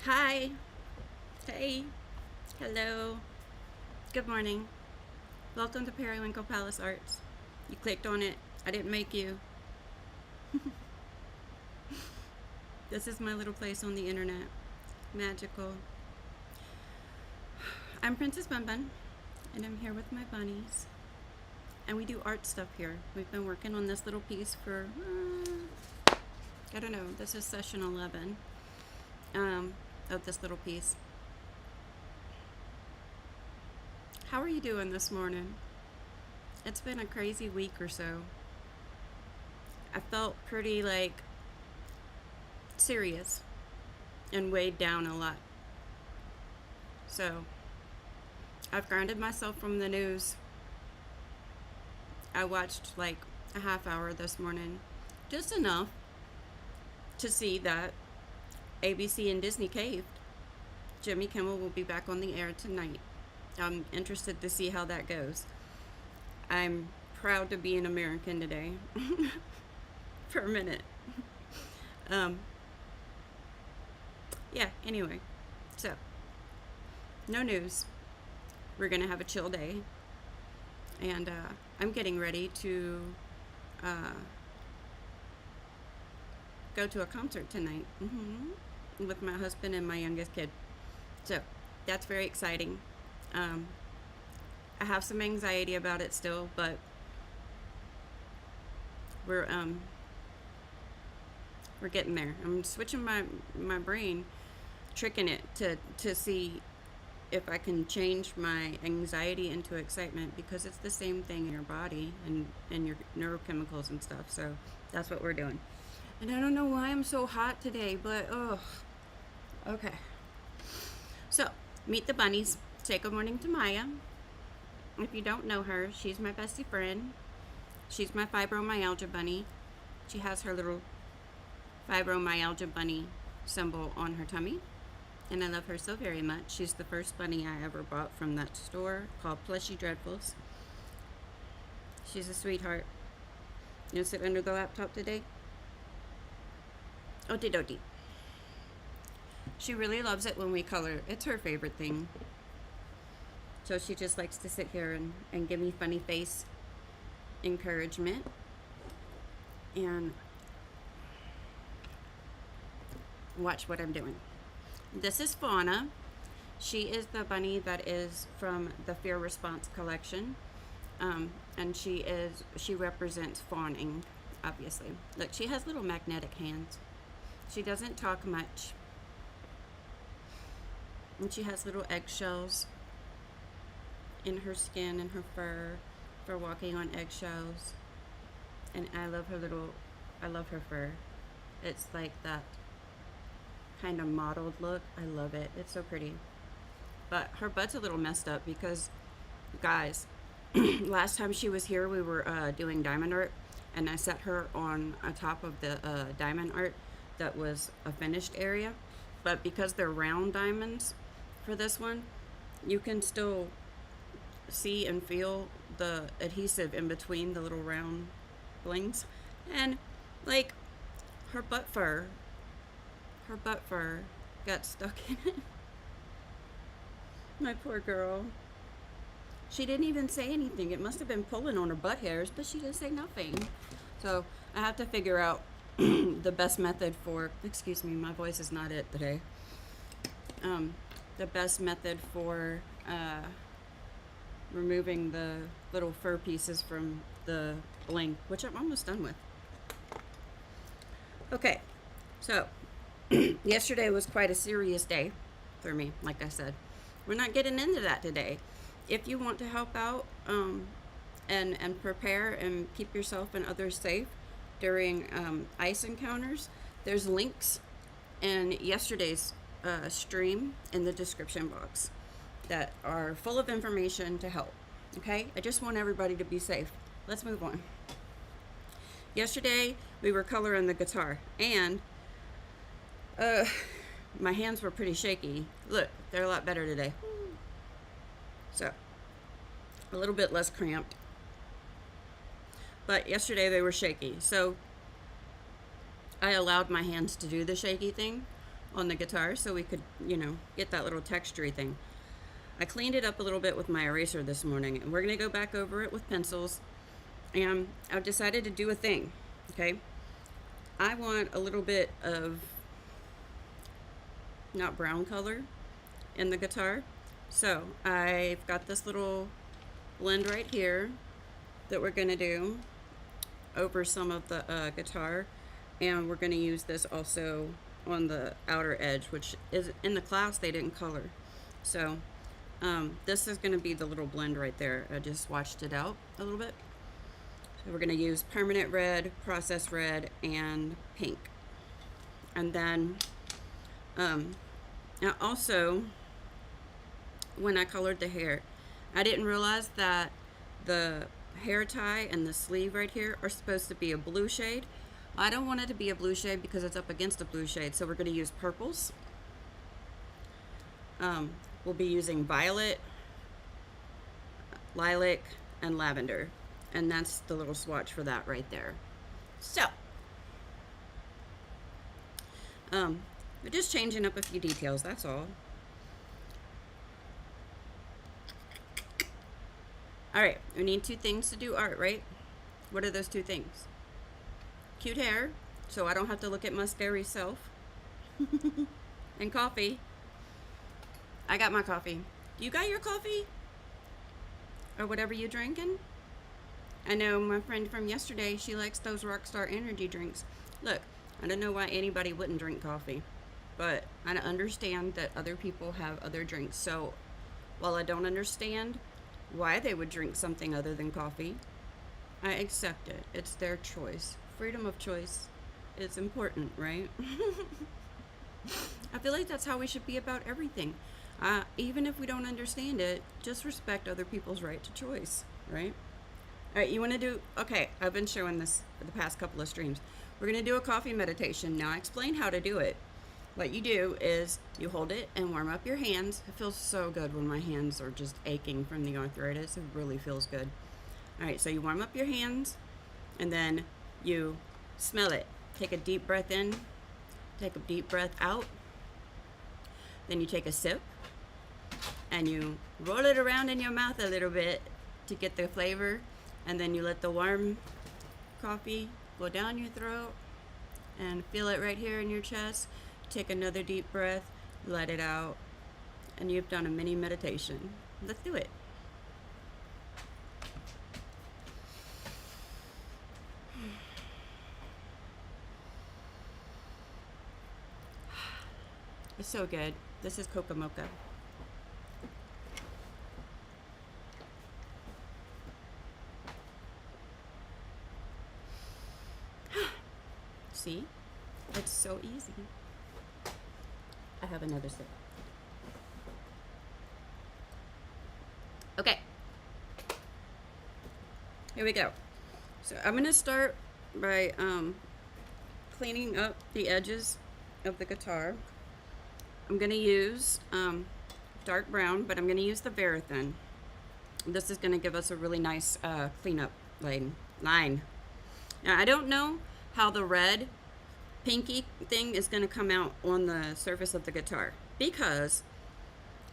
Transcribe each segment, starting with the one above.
Hi. Hey. Hello. Good morning. Welcome to Periwinkle Palace Arts. You clicked on it. I didn't make you. This is my little place on the internet. Magical. I'm Princess Bun Bun, and I'm here with my bunnies. And we do art stuff here. We've been working on this little piece for, I don't know, this is session 11 of this little piece. How are you doing this morning? It's been a crazy week or so. I felt pretty serious and weighed down a lot. So I've grounded myself from the news. I watched a half hour this morning, just enough to see that ABC and Disney caved. Jimmy Kimmel will be back on the air tonight. I'm interested to see how that goes. I'm proud to be an American today. For a minute. Yeah, anyway. So, no news. We're going to have a chill day. And I'm getting ready to go to a concert tonight with my husband and my youngest kid. So, that's very exciting. I have some anxiety about it still, but we're getting there. I'm switching my brain, tricking it to see if I can change my anxiety into excitement, because it's the same thing in your body and your neurochemicals and stuff. So that's what we're doing. And I don't know why I'm so hot today, but okay. So meet the bunnies. Say good morning to Maya. If you don't know her, she's my bestie friend. She's my fibromyalgia bunny. She has her little fibromyalgia bunny symbol on her tummy, and I love her so very much. She's the first bunny I ever bought from that store called Plushy Dreadfuls. She's a sweetheart. You sit under the laptop today? Okie dokie. She really loves it when we color. It's her favorite thing. So she just likes to sit here and give me funny face encouragement. And watch what I'm doing. This is Fawna. She is the bunny that is from the Fear Response collection. And she represents fawning, obviously. Look, she has little magnetic hands. She doesn't talk much. And she has little eggshells in her skin and her fur for walking on eggshells. And I love her fur. It's like that kind of mottled look. I love it. It's so pretty. But her butt's a little messed up because, guys, last time she was here, we were doing diamond art, and I set her on top of the diamond art that was a finished area. But because they're round diamonds for this one, you can still see and feel the adhesive in between the little round blings. And her butt fur got stuck in it. My poor girl. She didn't even say anything. It must have been pulling on her butt hairs, but she didn't say nothing. So I have to figure out the best method for, excuse me, my voice is not it today. The best method for removing the little fur pieces from the bling, which I'm almost done with. Okay, so yesterday was quite a serious day for me, like I said. We're not getting into that today. If you want to help out and prepare and keep yourself and others safe during ice encounters, there's links in yesterday's stream in the description box that are full of information to help. Okay? I just want everybody to be safe. Let's move on. Yesterday, we were coloring the guitar, and my hands were pretty shaky. Look, they're a lot better today. So, a little bit less cramped. But yesterday they were shaky. So, I allowed my hands to do the shaky thing on the guitar so we could, you know, get that little textury thing. I cleaned it up a little bit with my eraser this morning, and we're going to go back over it with pencils. And I've decided to do a thing, okay? I want a little bit of, not brown color, in the guitar. So I've got this little blend right here that we're going to do over some of the guitar. And we're going to use this also on the outer edge, which is in the class they didn't color. So this is going to be the little blend right there. I just washed it out a little bit. So we're going to use permanent red, processed red, and pink. And then now also, when I colored the hair, I didn't realize that the hair tie and the sleeve right here are supposed to be a blue shade. I don't want it to be a blue shade because it's up against a blue shade, so we're going to use purples. We'll be using violet, lilac, and lavender. And that's the little swatch for that right there. So, we're just changing up a few details, that's all. Alright, we need two things to do art, right? What are those two things? Cute hair, so I don't have to look at my scary self. And coffee. I got my coffee. You got your coffee? Or whatever you're drinking? I know my friend from yesterday, she likes those Rockstar energy drinks. Look, I don't know why anybody wouldn't drink coffee, but I understand that other people have other drinks. So while I don't understand why they would drink something other than coffee, I accept it. It's their choice. Freedom of choice is important, right? I feel like that's how we should be about everything. Even if we don't understand it, just respect other people's right to choice, right? All right, you want to do, okay, I've been showing this for the past couple of streams. We're going to do a coffee meditation. Now, I explain how to do it. What you do is you hold it and warm up your hands. It feels so good when my hands are just aching from the arthritis. It really feels good. All right, so you warm up your hands, and then you smell it. Take a deep breath in, take a deep breath out. Then you take a sip, and you roll it around in your mouth a little bit to get the flavor. And then you let the warm coffee go down your throat and feel it right here in your chest. Take another deep breath, let it out, and you've done a mini meditation. Let's do it. It's so good. This is Coca Mocha. See? It's so easy. I have another sip. Okay. Here we go. So I'm going to start by cleaning up the edges of the guitar. I'm going to use dark brown, but I'm going to use the Verithin. This is going to give us a really nice cleanup line. Now, I don't know how the red pinky thing is going to come out on the surface of the guitar because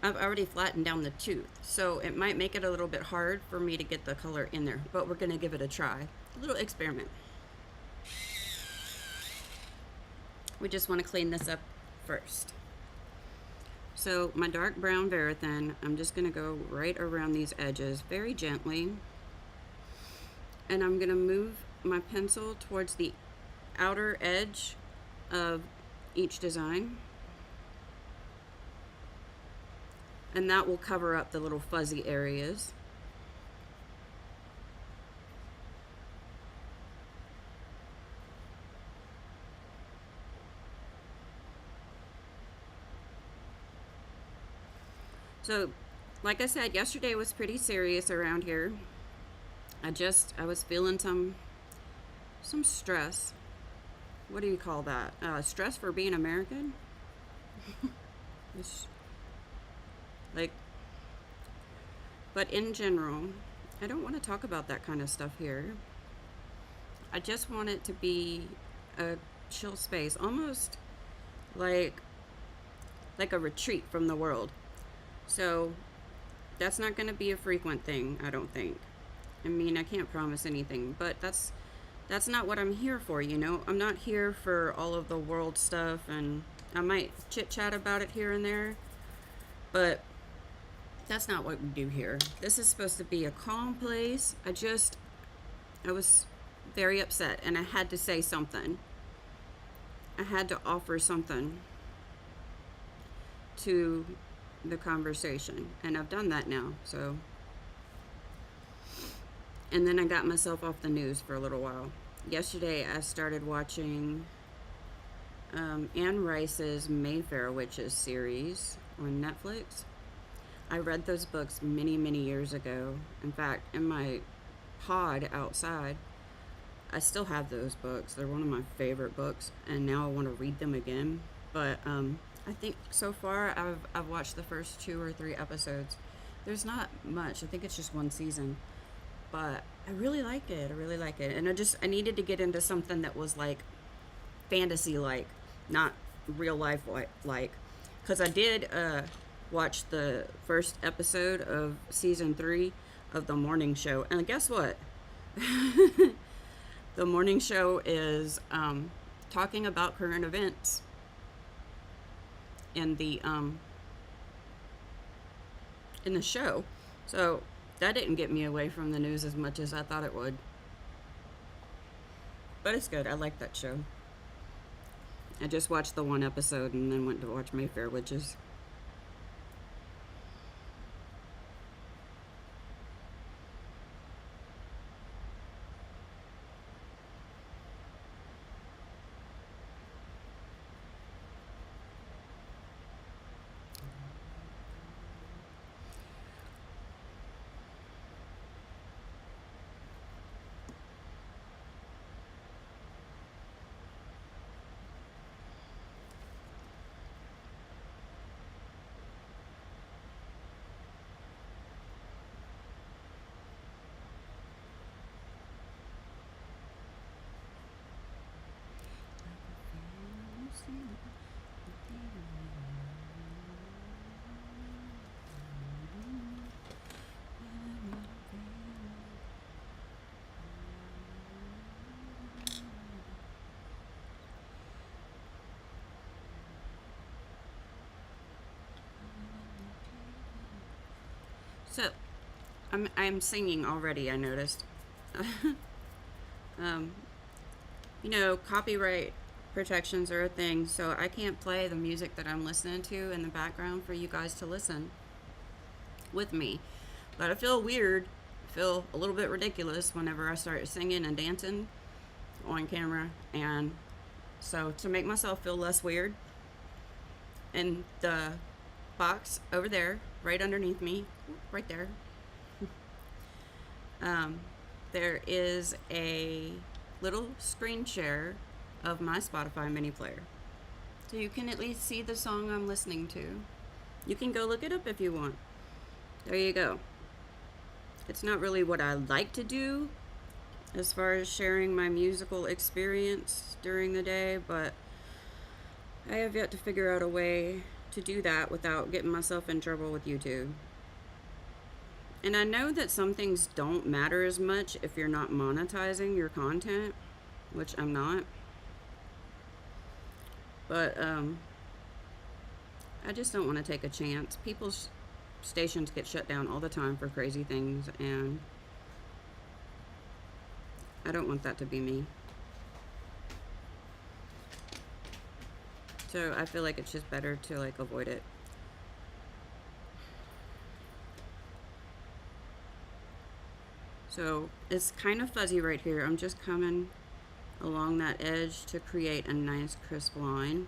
I've already flattened down the tooth, so it might make it a little bit hard for me to get the color in there, but we're going to give it a try. A little experiment. We just want to clean this up first. So my dark brown Verithin, I'm just going to go right around these edges very gently, and I'm going to move my pencil towards the outer edge of each design, and that will cover up the little fuzzy areas. So like I said, yesterday was pretty serious around here. I was feeling some stress. What do you call that? Stress for being American? But in general, I don't want to talk about that kind of stuff here. I just want it to be a chill space, almost like like a retreat from the world. So that's not going to be a frequent thing, I don't think. I mean, I can't promise anything, but that's not what I'm here for, you know? I'm not here for all of the world stuff, and I might chit chat about it here and there, but that's not what we do here. This is supposed to be a calm place. I was very upset, and I had to say something. I had to offer something to the conversation, and I've done that now, so. And then I got myself off the news for a little while. Yesterday, I started watching Anne Rice's Mayfair Witches series on Netflix. I read those books many, many years ago. In fact, in my pod outside, I still have those books. They're one of my favorite books, and now I want to read them again. But I think so far I've watched the first 2 or 3 episodes. There's not much. I think it's just one season, but I really like it. I really like it, and I needed to get into something that was like fantasy like, not real life like, because I did watch the first episode of season 3 of the morning show, and guess what? The morning show is talking about current events in the show. So that didn't get me away from the news as much as I thought it would. But it's good. I like that show. I just watched the one episode and then went to watch Mayfair Witches. So I'm singing already, I noticed. um, copyright protections are a thing, so I can't play the music that I'm listening to in the background for you guys to listen with me. But I feel weird, feel a little bit ridiculous whenever I start singing and dancing on camera. And so to make myself feel less weird, in the box over there, right underneath me, right there, there is a little screen share of my Spotify mini player. So you can at least see the song I'm listening to. You can go look it up if you want. There you go. It's not really what I like to do as far as sharing my musical experience during the day, but I have yet to figure out a way to do that without getting myself in trouble with YouTube. And I know that some things don't matter as much if you're not monetizing your content, which I'm not. But I just don't want to take a chance. People's stations get shut down all the time for crazy things, and I don't want that to be me. So I feel like it's just better to like avoid it. So it's kind of fuzzy right here. I'm just coming along that edge to create a nice crisp line.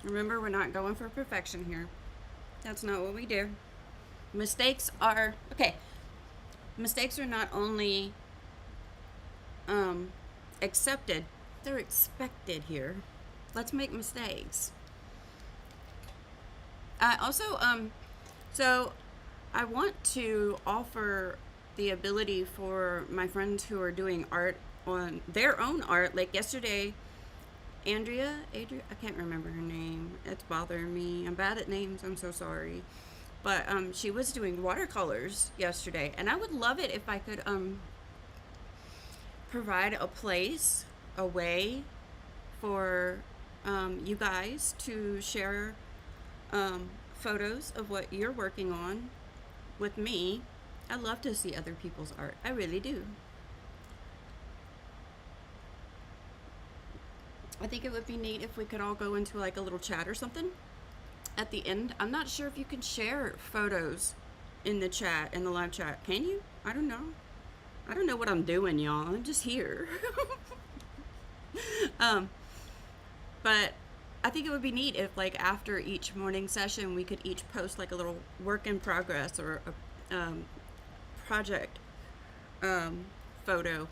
Remember, we're not going for perfection here. That's not what we do. Mistakes are okay. Mistakes are not only um, accepted, they're expected here. Let's make mistakes. I also so I want to offer the ability for my friends who are doing art on their own art. Like yesterday, Adria, I can't remember her name. It's bothering me. I'm bad at names. I'm so sorry. But she was doing watercolors yesterday, and I would love it if I could provide a place, a way for you guys to share photos of what you're working on with me. I love to see other people's art. I really do. I think it would be neat if we could all go into like a little chat or something at the end. I'm not sure if you can share photos in the chat, in the live chat. Can you? I don't know. I don't know what I'm doing, y'all. I'm just here. um, but I think it would be neat if, like, after each morning session, we could each post like a little work in progress or a project photo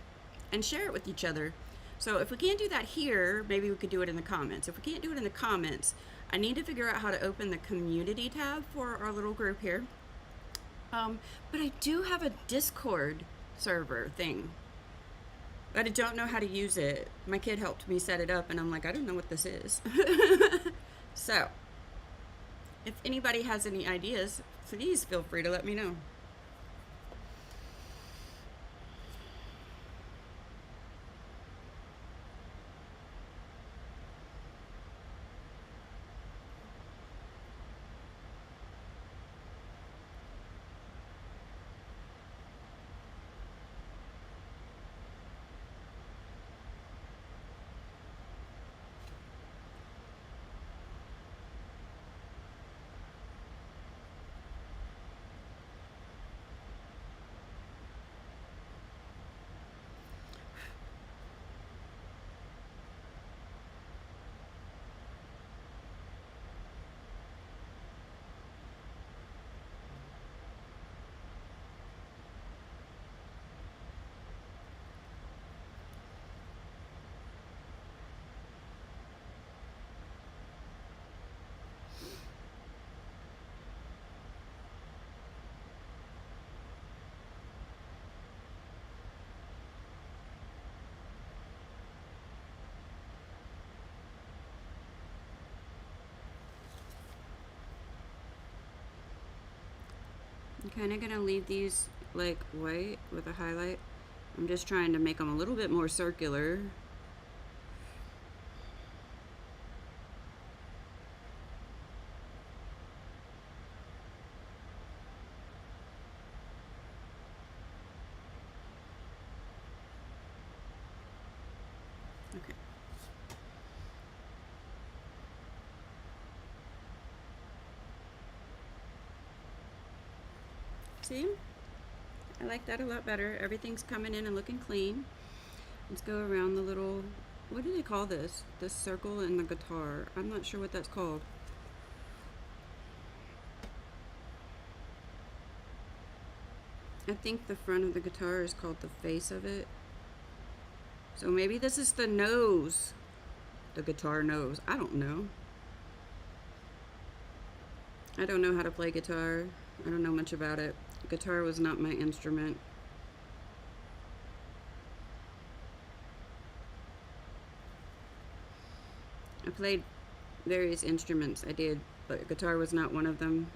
and share it with each other. So if we can't do that here, maybe we could do it in the comments. If we can't do it in the comments, I need to figure out how to open the community tab for our little group here. But I do have a Discord server thing, but I don't know how to use it. My kid helped me set it up, and I'm like, I don't know what this is. So, if anybody has any ideas, please feel free to let me know. I'm kind of gonna leave these like white with a highlight. I'm just trying to make them a little bit more circular. Okay. See? I like that a lot better. Everything's coming in and looking clean. Let's go around the little, what do they call this? This circle in the guitar. I'm not sure what that's called. I think the front of the guitar is called the face of it. So maybe this is the nose. The guitar nose. I don't know. I don't know how to play guitar. I don't know much about it. Guitar was not my instrument. I played various instruments. I did, but guitar was not one of them.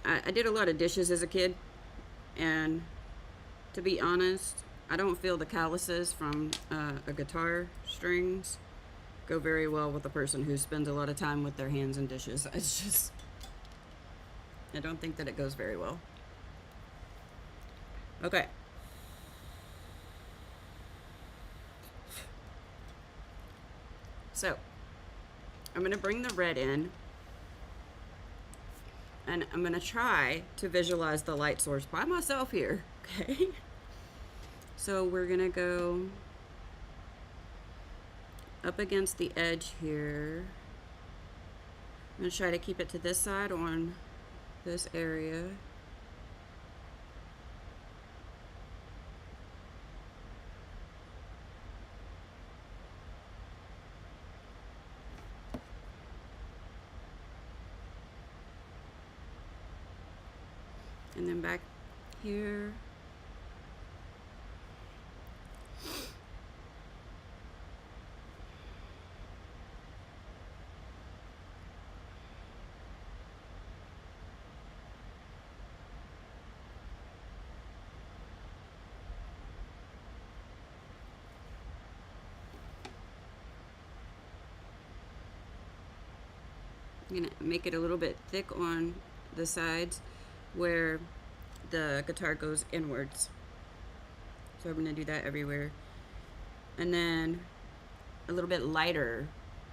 I did a lot of dishes as a kid, and to be honest, I don't feel the calluses from a guitar strings go very well with a person who spends a lot of time with their hands and dishes. It's just, I don't think that it goes very well. Okay. So, I'm going to bring the red in, and I'm going to try to visualize the light source by myself here, okay? So we're going to go up against the edge here. going to try to keep it to this side on this area. And then back here. I'm going to make it a little bit thick on the sides where the guitar goes inwards. So I'm going to do that everywhere. And then a little bit lighter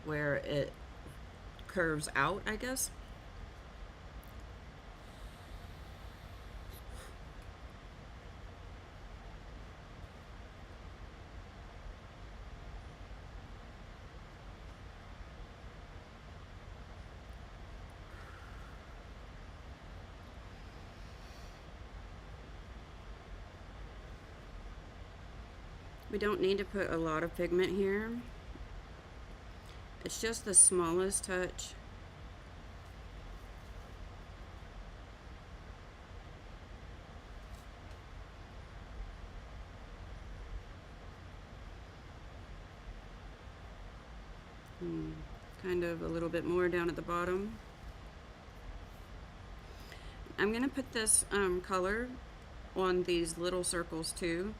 where it curves out, I guess. We don't need to put a lot of pigment here. It's just the smallest touch. Kind of a little bit more down at the bottom. I'm going to put this color on these little circles too,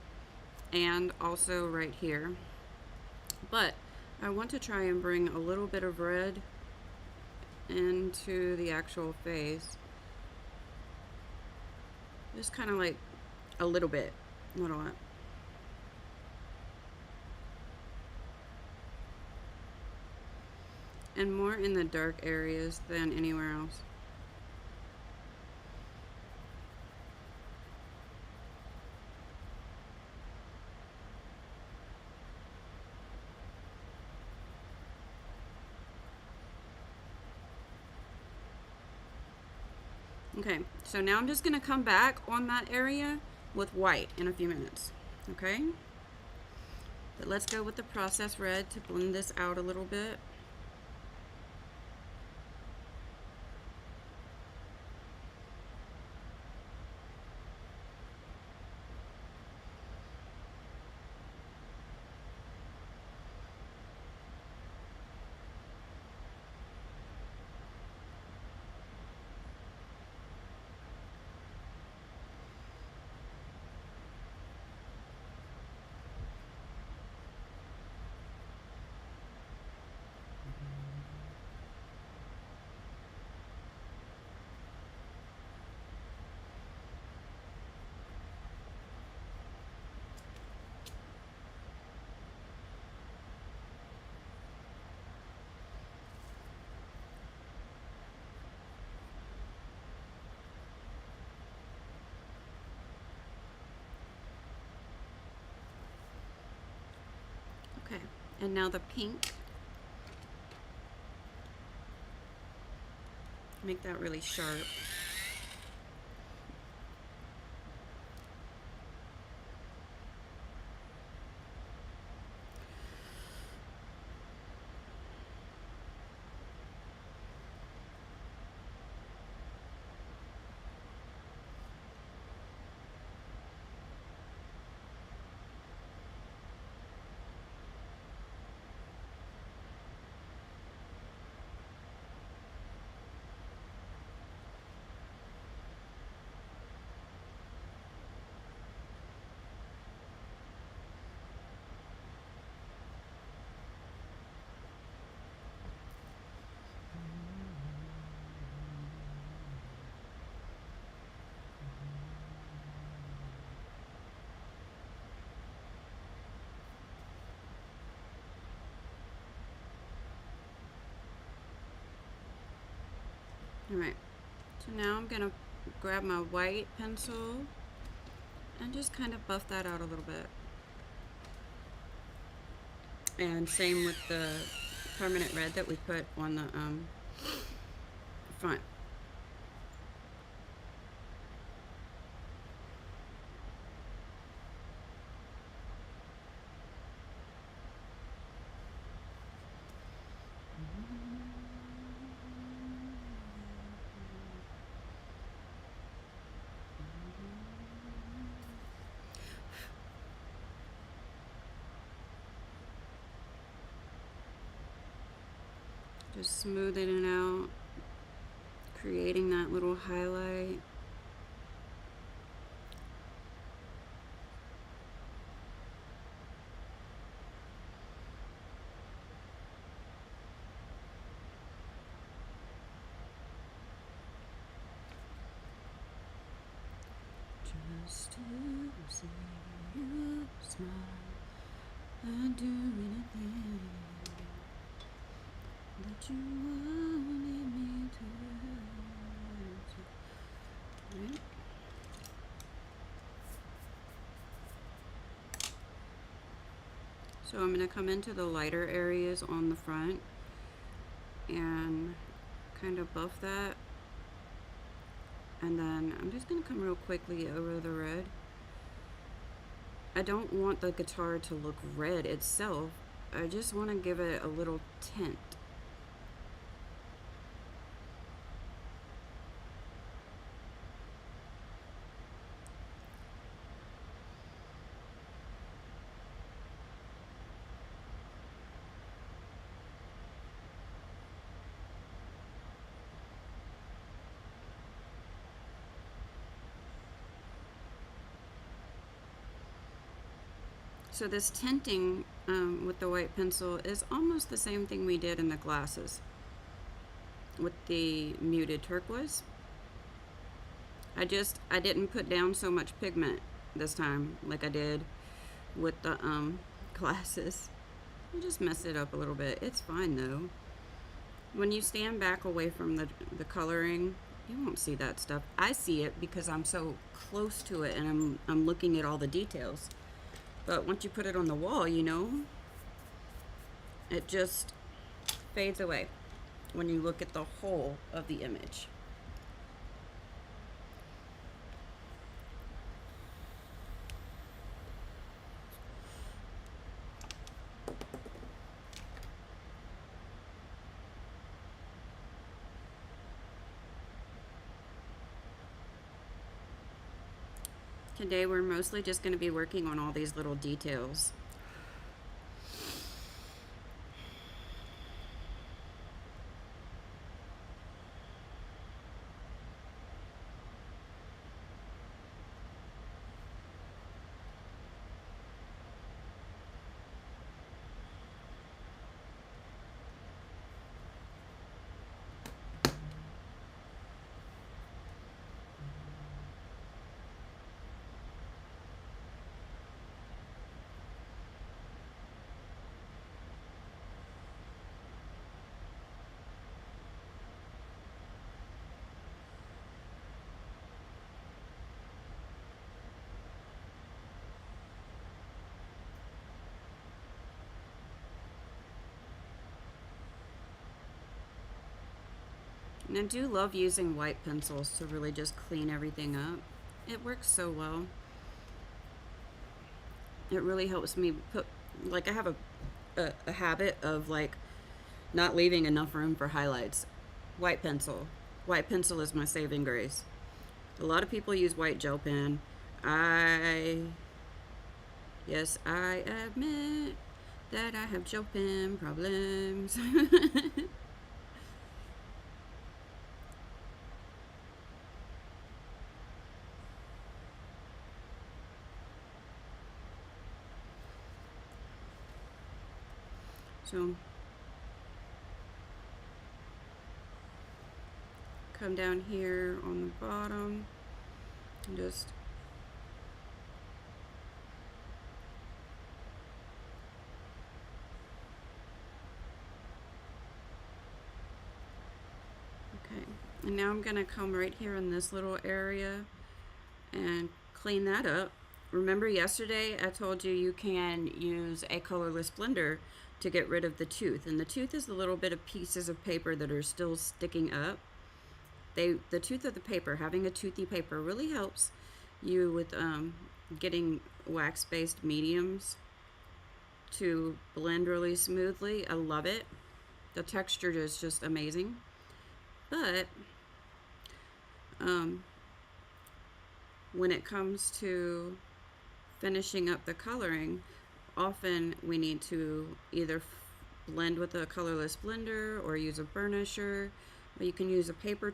and also right here. But I want to try and bring a little bit of red into the actual face. Just kind of like a little bit, not a lot. And more in the dark areas than anywhere else. Okay, so now I'm just going to come back on that area with white in a few minutes. Okay? But let's go with the processed red to blend this out a little bit. Okay, and now the pink. Make that really sharp. Alright, so now I'm going to grab my white pencil and just kind of buff that out a little bit. And same with the permanent red that we put on Fine. Just smoothing it out, creating that little highlight. Just to see you smile, I'd do anything that you wanted me to. Right? So I'm going to come into the lighter areas on the front and kind of buff that. And then I'm just going to come real quickly over the red. I don't want the guitar to look red itself. I just want to give it a little tint. So this tinting with the white pencil is almost the same thing we did in the glasses with the muted turquoise. I didn't put down so much pigment this time like I did with the glasses. I just messed it up a little bit. It's fine though. When you stand back away from the coloring, you won't see that stuff. I see it because I'm so close to it and I'm looking at all the details. But once you put it on the wall, you know, it just fades away when you look at the whole of the image. Today we're mostly just going to be working on all these little details. And I do love using white pencils to really just clean everything up. It works so well. It really helps me put, like I have a habit of like not leaving enough room for highlights. White pencil. White pencil is my saving grace. A lot of people use white gel pen. Yes, I admit that I have gel pen problems. So come down here on the bottom and just okay. And now I'm gonna come right here in this little area and clean that up. Remember yesterday I told you you can use a colorless blender to get rid of the tooth, and the tooth is the little bit of pieces of paper that are still sticking up. the tooth of the paper, having a toothy paper really helps you with getting wax-based mediums to blend really smoothly. I love it. The texture is just amazing. But when it comes to finishing up the coloring, often we need to either blend with a colorless blender or use a burnisher, or you can use a paper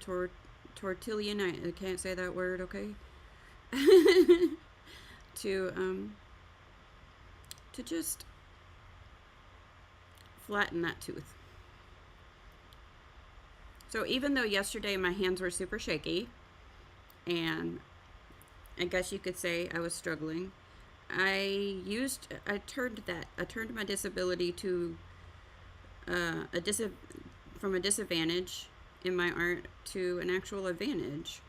tortilla. I can't say that word, okay? To just flatten that tooth. So even though yesterday my hands were super shaky, and I guess you could say I was struggling, I turned my disability to from a disadvantage in my art to an actual advantage.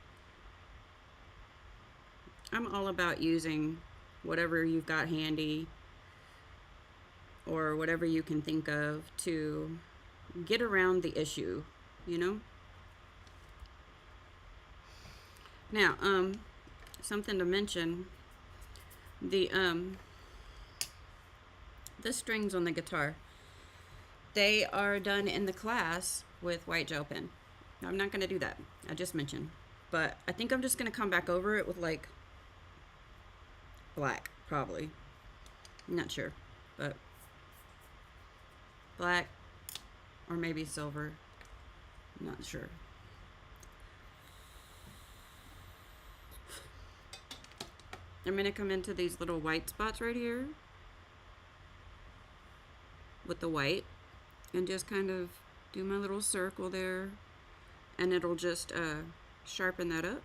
I'm all about using whatever you've got handy or whatever you can think of to get around the issue, you know? Now, something to mention, the strings on the guitar, they are done in the class with white gel pen. Now, I'm not going to do that. I just mentioned. But I think I'm just going to come back over it with like black, probably. I'm not sure. But black or maybe silver. I'm not sure. I'm going to come into these little white spots right here with the white and just kind of do my little circle there, and it'll just sharpen that up.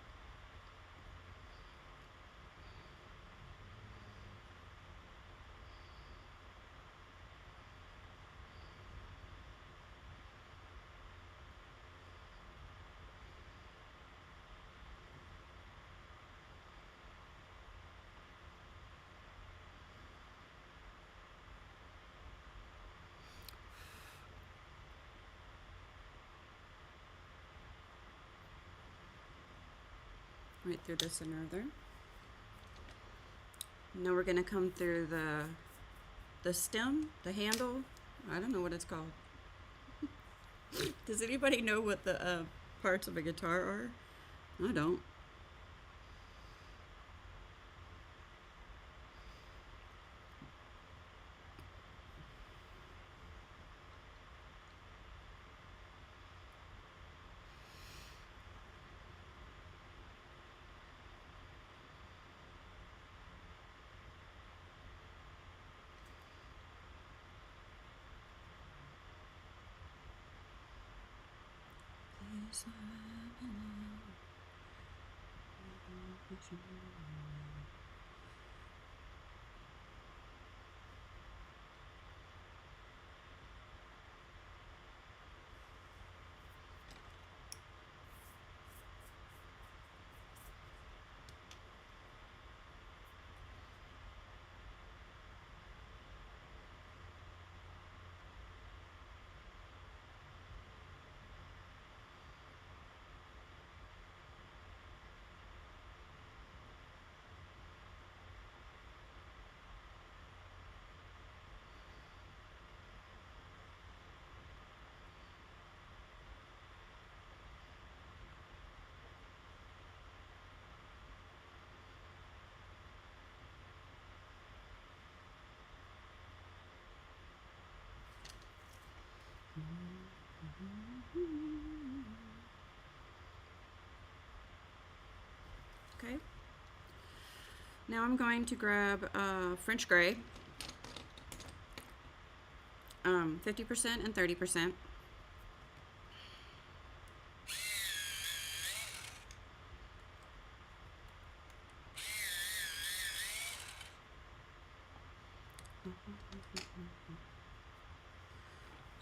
Right through the center there. Now we're going to come through the stem, the handle. I don't know what it's called. Does anybody know what the parts of a guitar are? I don't. Okay. Now I'm going to grab French gray, 50% and 30%.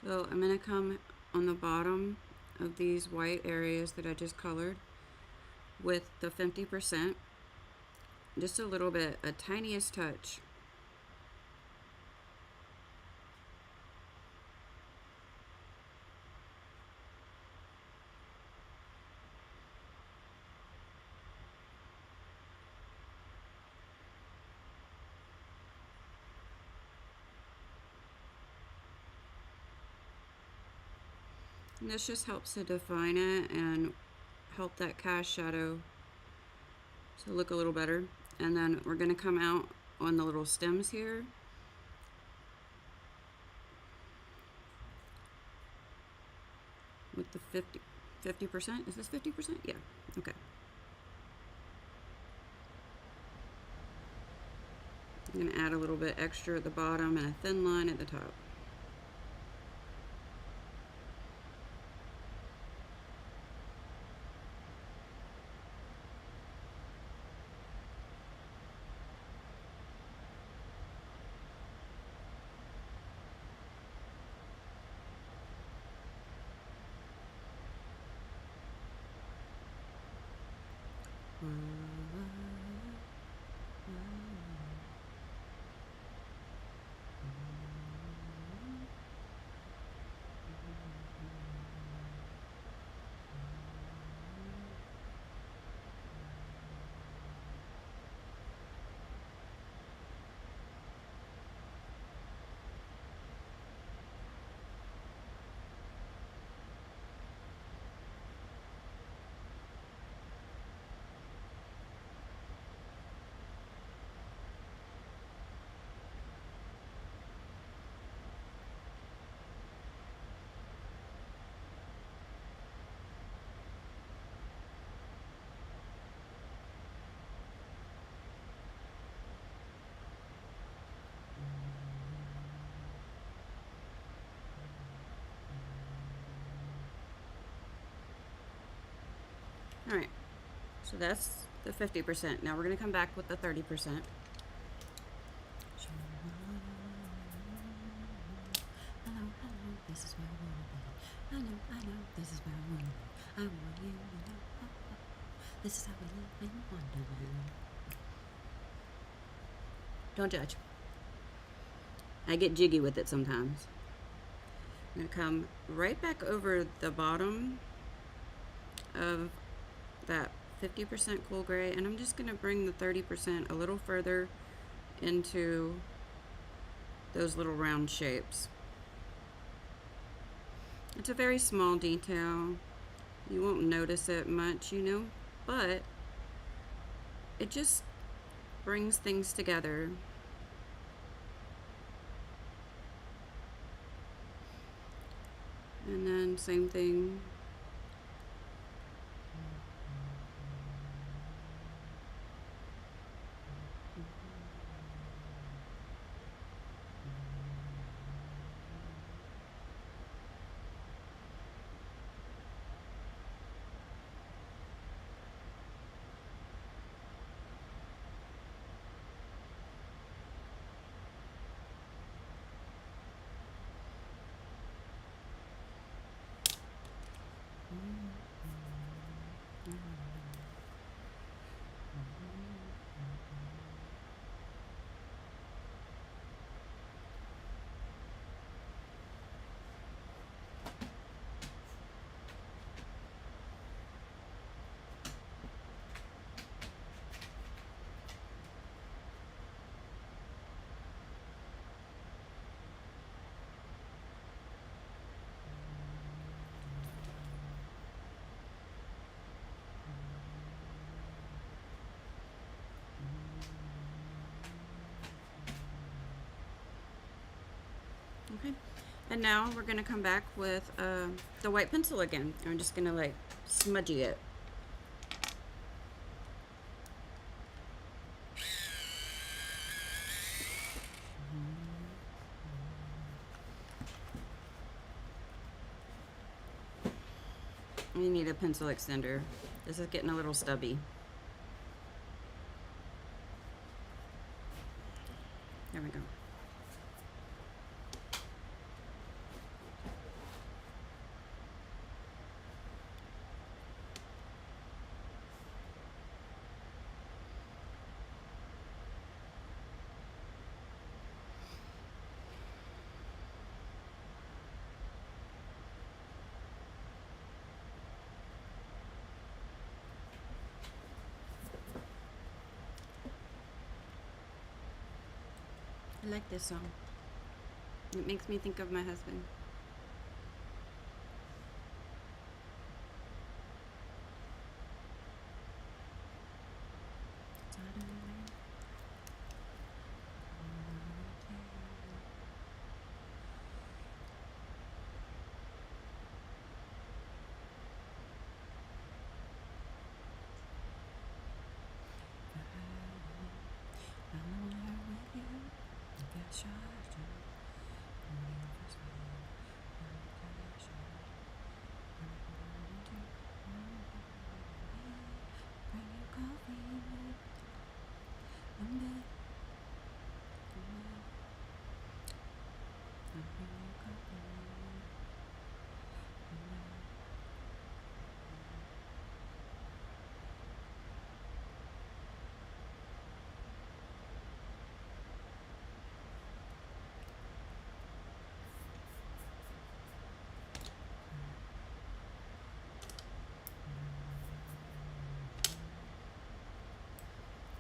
So I'm going to come on the bottom of these white areas that I just colored with the 50%, just a little bit, a tiniest touch. And this just helps to define it and help that cast shadow to look a little better. And then we're going to come out on the little stems here. With the 50%. Is this 50%? Yeah. Okay. I'm going to add a little bit extra at the bottom and a thin line at the top. All right, so that's the 50%. Now we're going to come back with the 30%. Hello, hello, this is where I want to be. I know, this is where I want to be. I want you to know, this is how we live in Wonderland. Don't judge. I get jiggy with it sometimes. I'm going to come right back over the bottom of that 50% cool gray, and I'm just going to bring the 30% a little further into those little round shapes. It's a very small detail. You won't notice it much, you know, but it just brings things together. And then same thing. Okay, and now we're gonna come back with the white pencil again. I'm just gonna like smudgy it. You need a pencil extender. This is getting a little stubby. There we go. I like this song. It makes me think of my husband.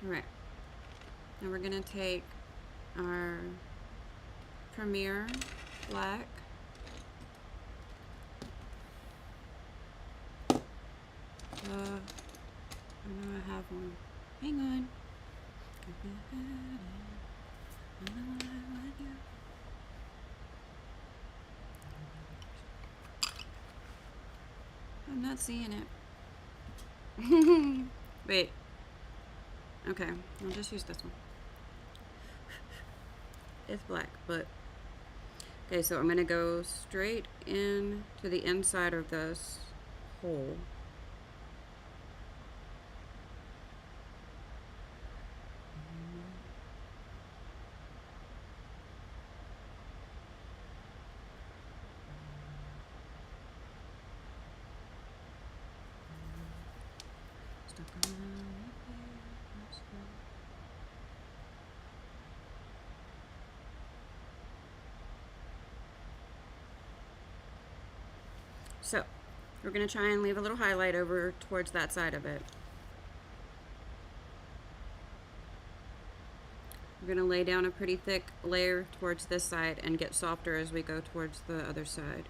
Alright, now we're going to take our Premier Black, I know I have one, hang on, I'm not seeing it. Wait, okay, I'll just use this one. It's black, but okay, so I'm gonna go straight in to the inside of this hole. So we're going to try and leave a little highlight over towards that side of it. We're going to lay down a pretty thick layer towards this side and get softer as we go towards the other side.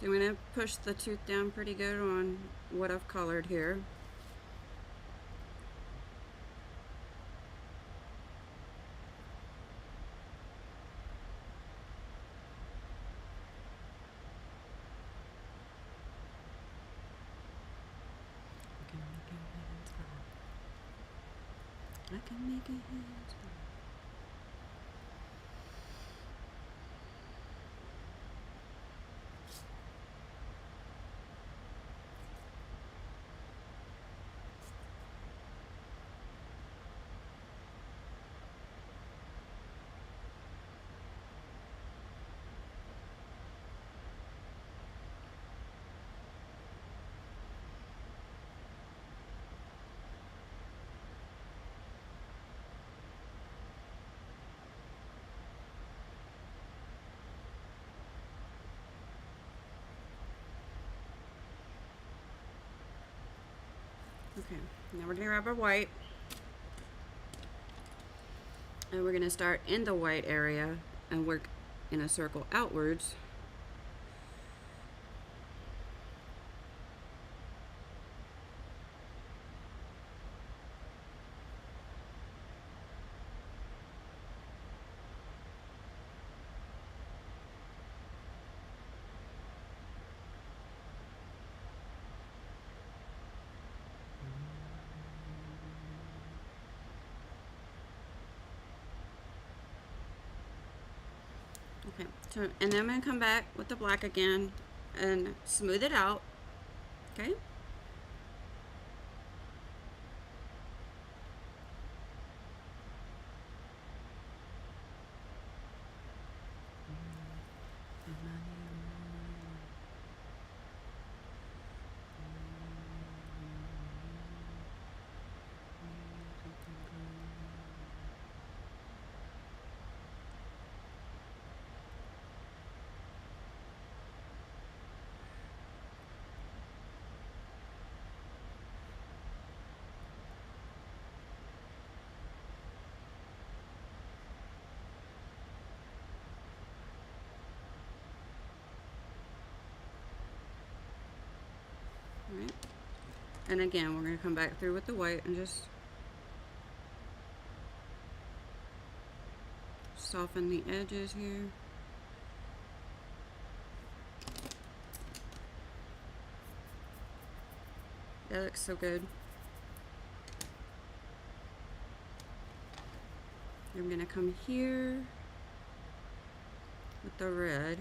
I'm going to push the tooth down pretty good on what I've colored here. I can make it hands fly. Okay, now we're going to grab our white, and we're going to start in the white area and work in a circle outwards. Okay, so, and then I'm going to come back with the black again and smooth it out, okay? Right? And again, we're going to come back through with the white and just soften the edges here. That looks so good. I'm going to come here with the red.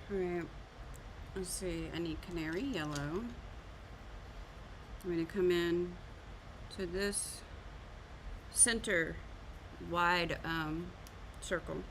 Alright, let's see, I need canary yellow. I'm going to come in to this center wide circle.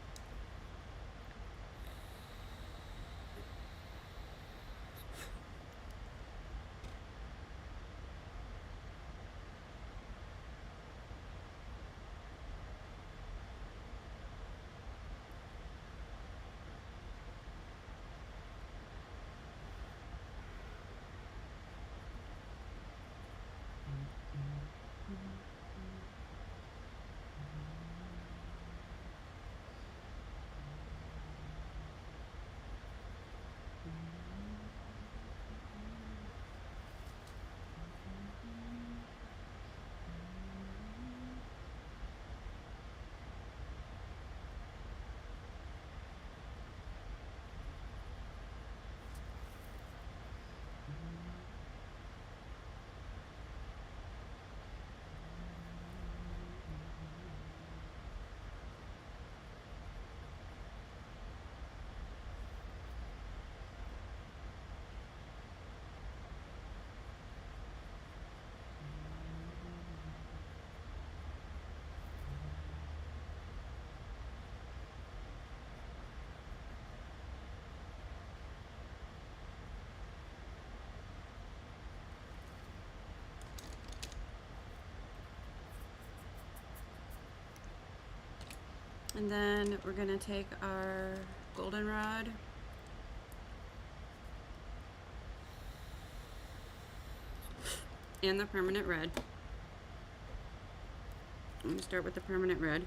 And then we're going to take our goldenrod and the permanent red. I'm going to start with the permanent red.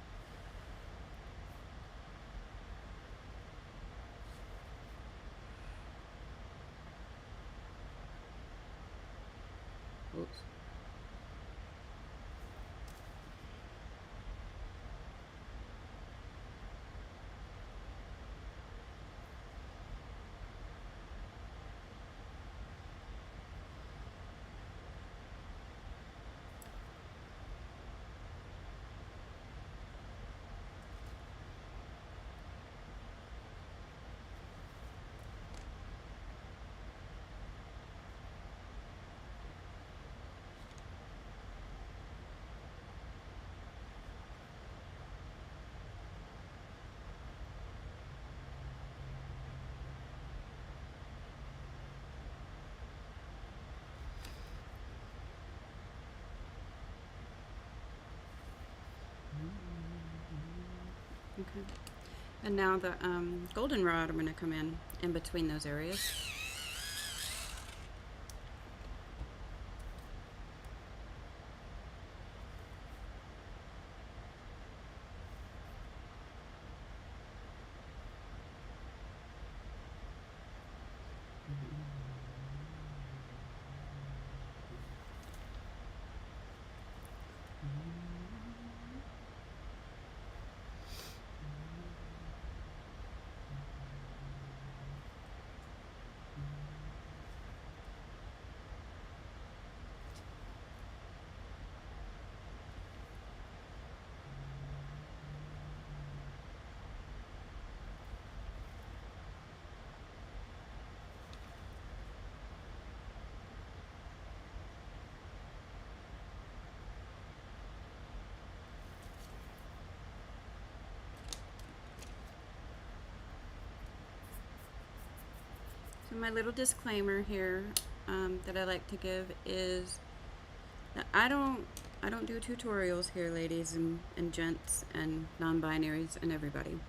Oops. Okay. And now the goldenrod, I'm going to come in between those areas. my little disclaimer here that I like to give is that I don't do tutorials here, ladies and gents and non-binaries and everybody.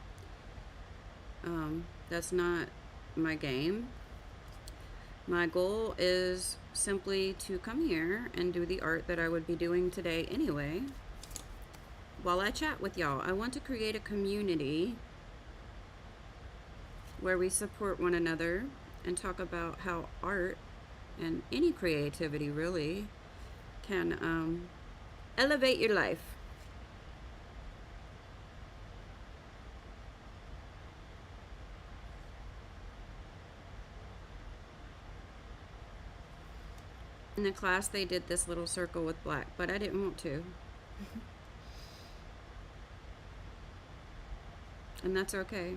That's not my game. My goal is simply to come here and do the art that I would be doing today anyway while I chat with y'all. I want to create a community where we support one another and talk about how art and any creativity really can elevate your life. In the class, they did this little circle with black, but I didn't want to. And that's okay.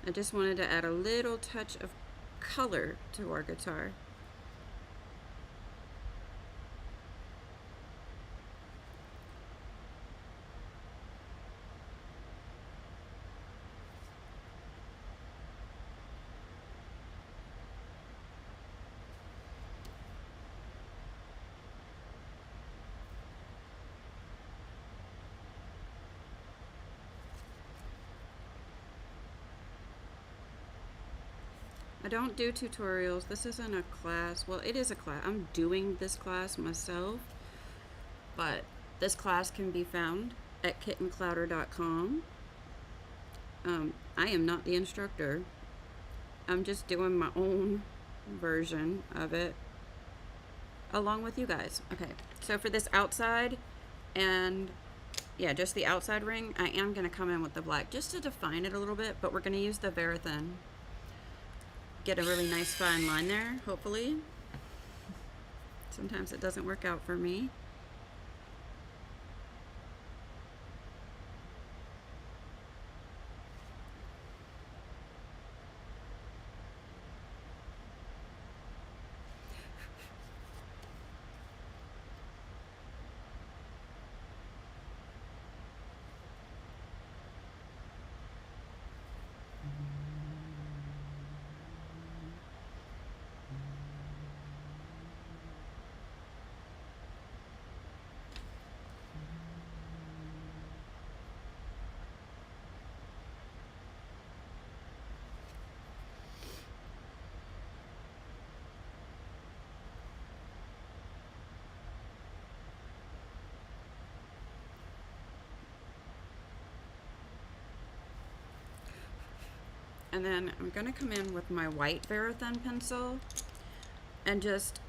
I just wanted to add a little touch of color to our guitar. I don't do tutorials. This isn't a class. Well, it is a class. I'm doing this class myself, but this class can be found at kittenclouder.com. I am not the instructor. I'm just doing my own version of it along with you guys. Okay, so for this outside and yeah, just the outside ring, I am going to come in with the black just to define it a little bit, but we're going to use the Verithin. Get a really nice fine line there, hopefully. Sometimes it doesn't work out for me. And then I'm going to come in with my white Verithin pencil and just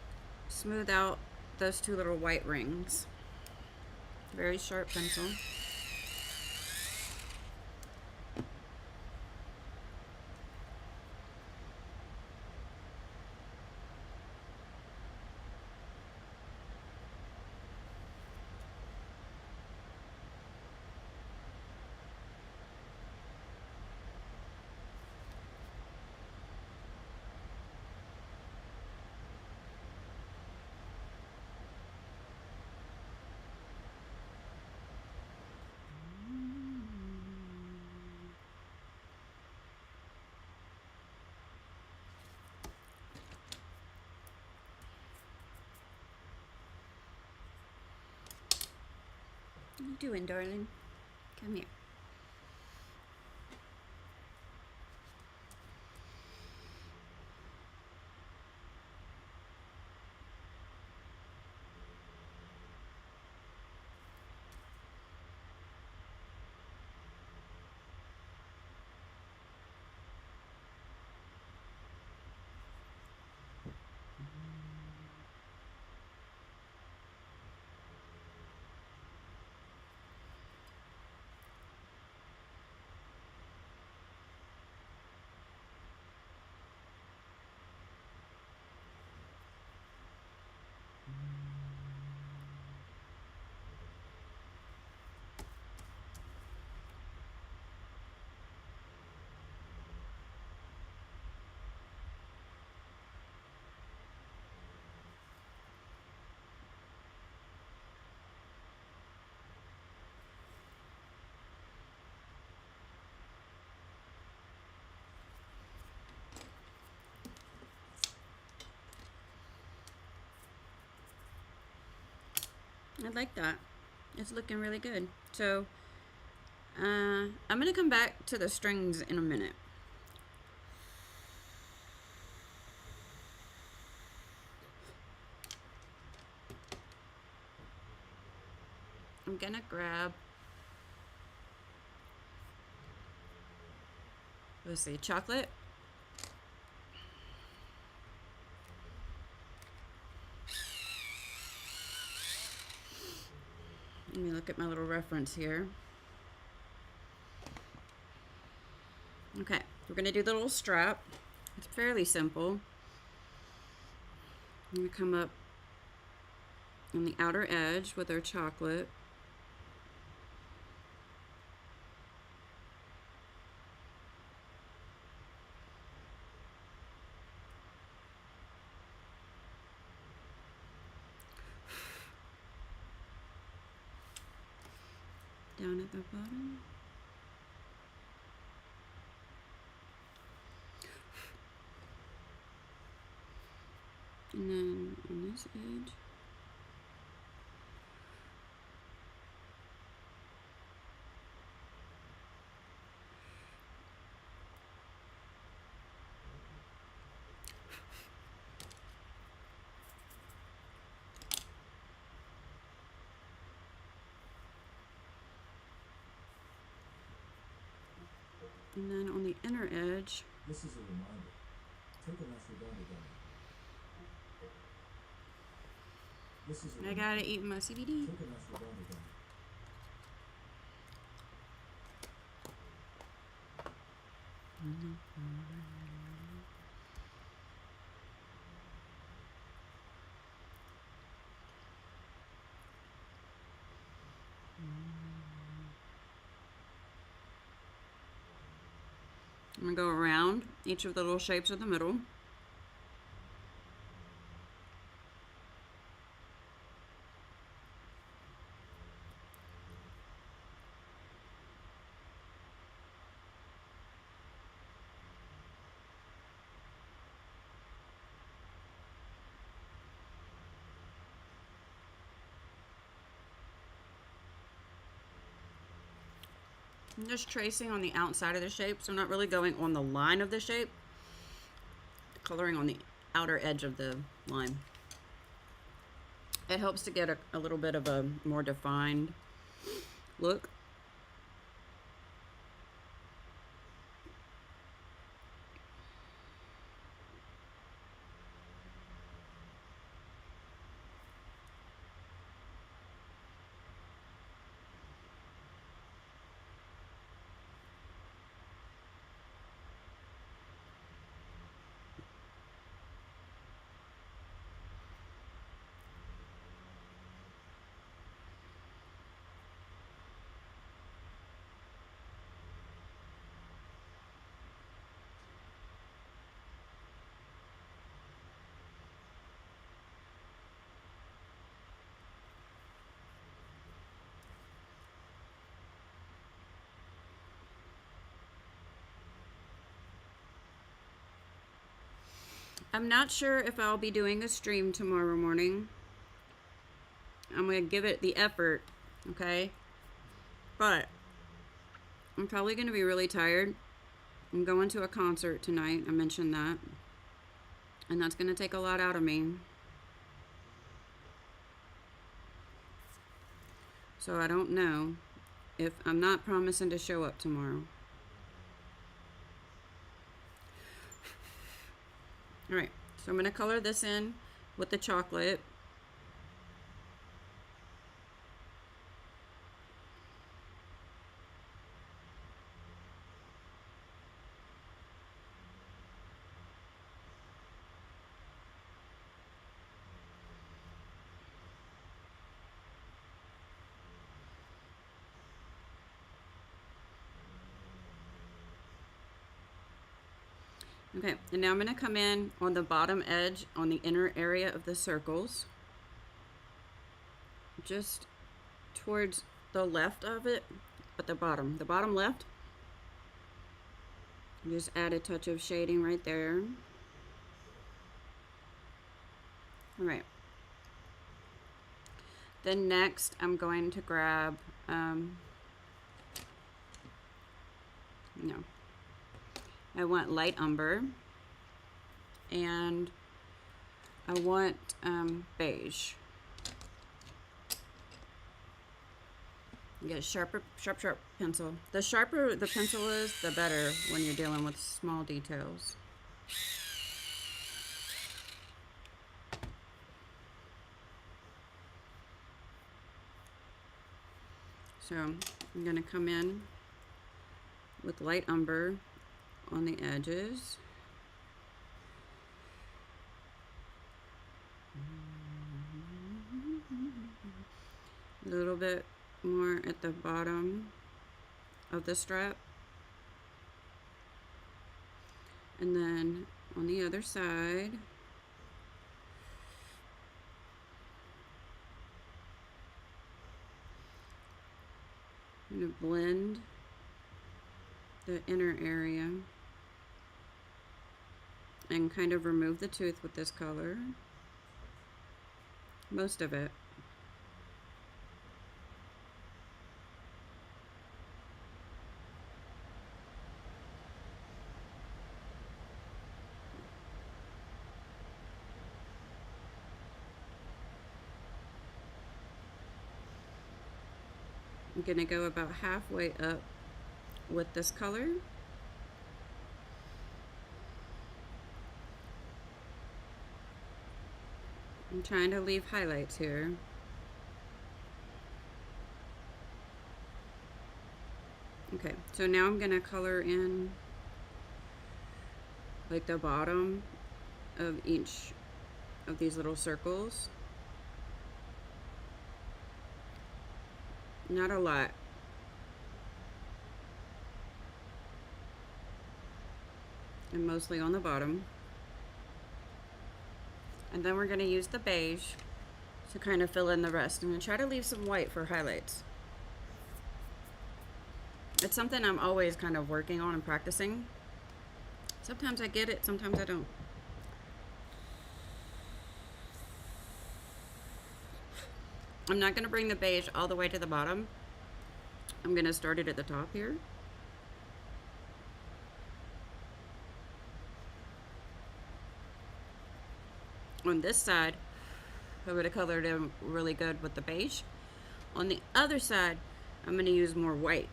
smooth out those two little white rings. Very sharp pencil. What are you doing, darling? Come here. I like that. It's looking really good. So I'm gonna come back to the strings in a minute. I'm gonna grab, let's see, chocolate. Let me look at my little reference here. Okay, we're gonna do the little strap. It's fairly simple. I'm gonna come up on the outer edge with our chocolate. Down at the bottom. And then on this edge. And then on the inner edge. This is a reminder. Take a ashwagandha gummy. This is a I gotta eat my CBD. Take an ashwagandha gummy. I'm gonna go around each of the little shapes of the middle. I'm just tracing on the outside of the shape, so I'm not really going on the line of the shape, coloring on the outer edge of the line. It helps to get a little bit of a more defined look. I'm not sure if I'll be doing a stream tomorrow morning. I'm going to give it the effort, okay? But I'm probably going to be really tired. I'm going to a concert tonight. I mentioned that. And that's going to take a lot out of me. So I don't know if I'm not promising to show up tomorrow. All right, so I'm going to color this in with the chocolate. Okay, and now I'm going to come in on the bottom edge on the inner area of the circles. Just towards the left of it, but the bottom left. Just add a touch of shading right there. All right. Then next I'm going to grab, no, I want light umber, and I want beige. Get a sharp pencil. The sharper the pencil is, the better when you're dealing with small details. So I'm going to come in with light umber on the edges. A little bit more at the bottom of the strap. And then on the other side, I'm going to blend the inner area and kind of remove the tooth with this color. Most of it. I'm going to go about halfway up with this color. I'm trying to leave highlights here. Okay, so now I'm going to color in like the bottom of each of these little circles. Not a lot. And mostly on the bottom. And then we're going to use the beige to kind of fill in the rest. I'm going to try to leave some white for highlights. It's something I'm always kind of working on and practicing. Sometimes I get it, sometimes I don't. I'm not going to bring the beige all the way to the bottom. I'm going to start it at the top here. On this side, I would have colored it really good with the beige. On the other side, I'm going to use more white.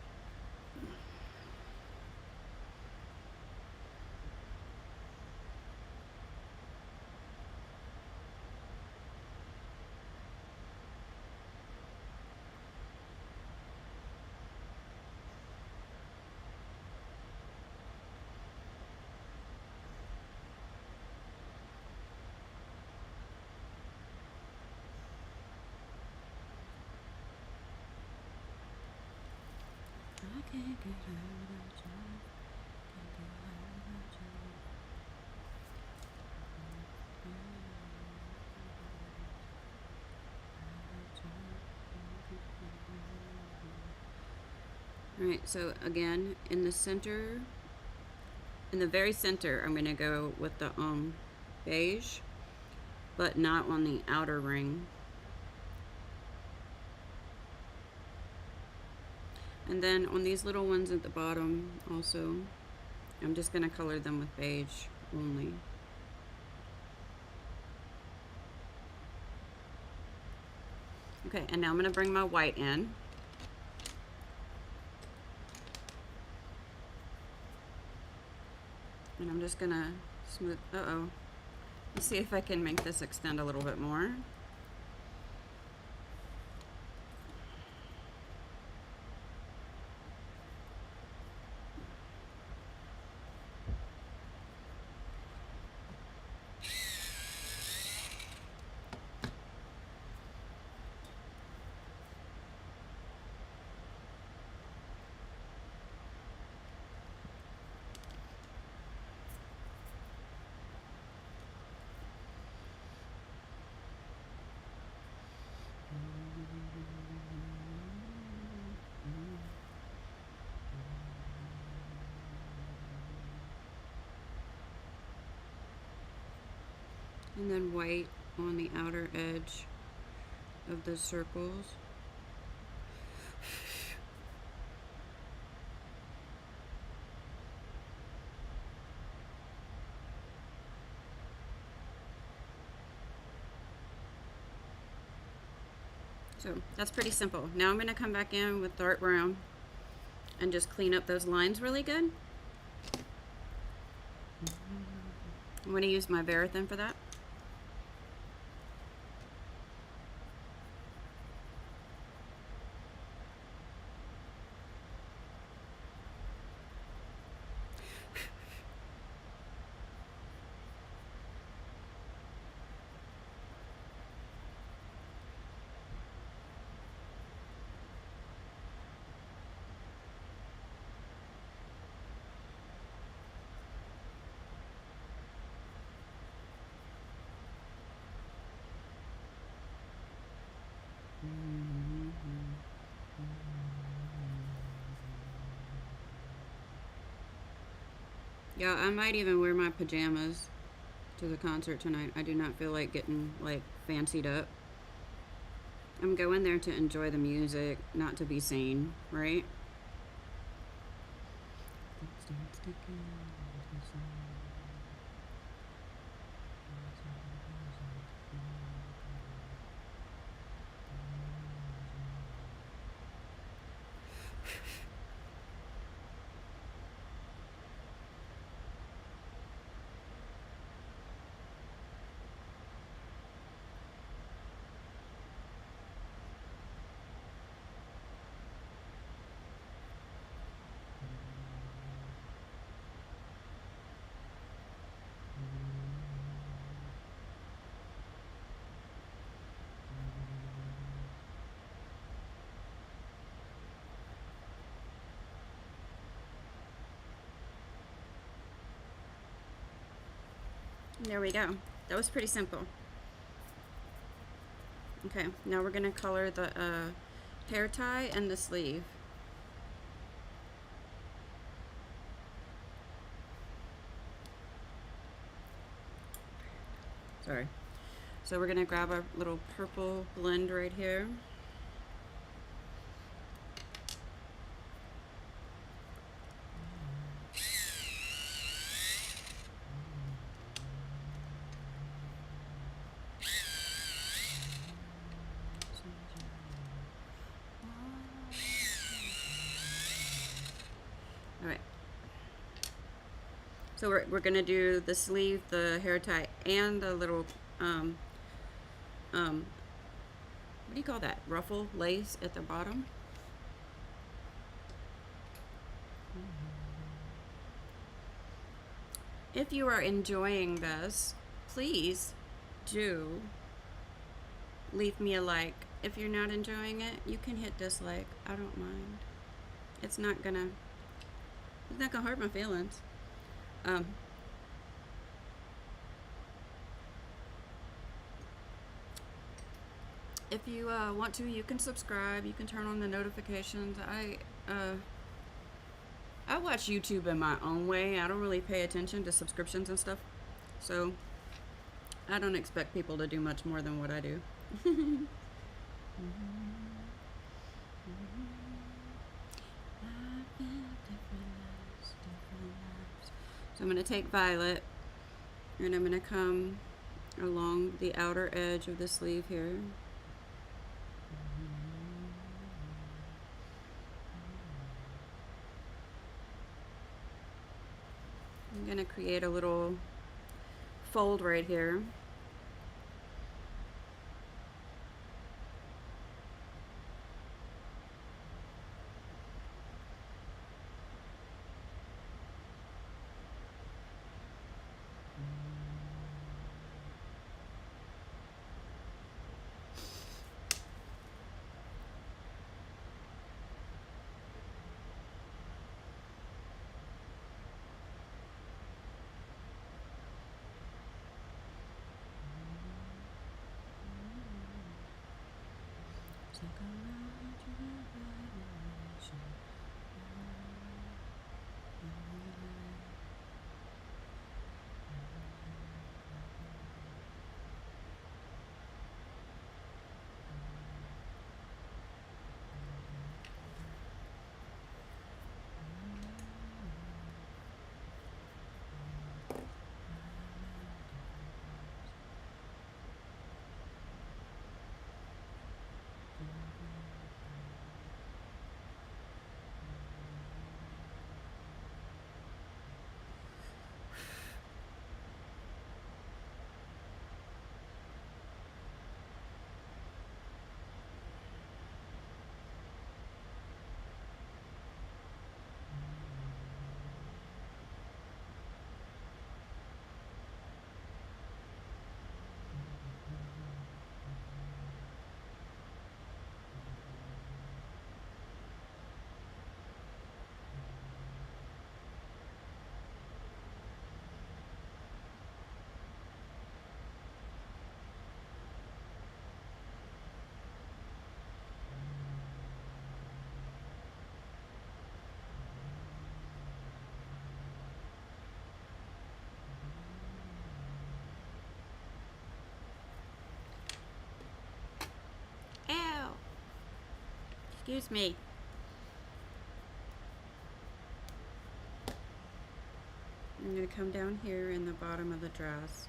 I can't get out without you. Can't get out without you. Alright, so again, in the center, in the very center, I'm going to go with the beige, but not on the outer ring. And then on these little ones at the bottom also, I'm just going to color them with beige only. Okay, and now I'm going to bring my white in. And I'm just going to smooth, let's see if I can make this extend a little bit more. And then white on the outer edge of the circles. So that's pretty simple. Now I'm going to come back in with dark brown and just clean up those lines really good. I'm going to use my Verithin for that. Yeah, I might even wear my pajamas to the concert tonight. I do not feel like getting like fancied up. I'm going there to enjoy the music, not to be seen, right? There we go. That was pretty simple. Okay, now we're gonna color the hair tie and the sleeve. Sorry. So we're gonna grab our little purple blend right here. All right. So we're gonna do the sleeve, the hair tie, and the little what do you call that? Ruffle lace at the bottom. If you are enjoying this, please do leave me a like. If you're not enjoying it, you can hit dislike. I don't mind. It's not gonna hurt my feelings. If you want to, you can subscribe. You can turn on the notifications. I watch YouTube in my own way. I don't really pay attention to subscriptions and stuff, so I don't expect people to do much more than what I do. So I'm going to take violet and I'm going to come along the outer edge of the sleeve here. I'm going to create a little fold right here. Excuse me. I'm going to come down here in the bottom of the dress.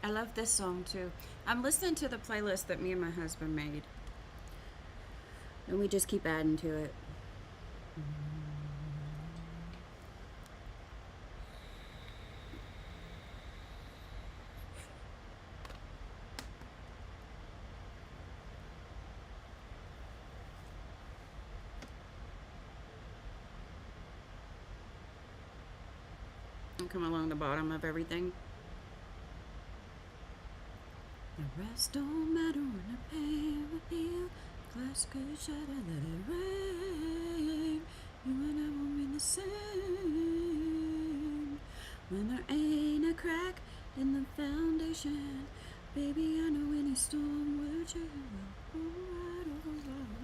I love this song too. I'm listening to the playlist that me and my husband made. And we just keep adding to it. And come along the bottom of everything. The rest don't matter when I pay with you. Glass could shatter, let it rain. You and I won't be the same. When there ain't a crack in the foundation, baby, I know any storm will change. Alright,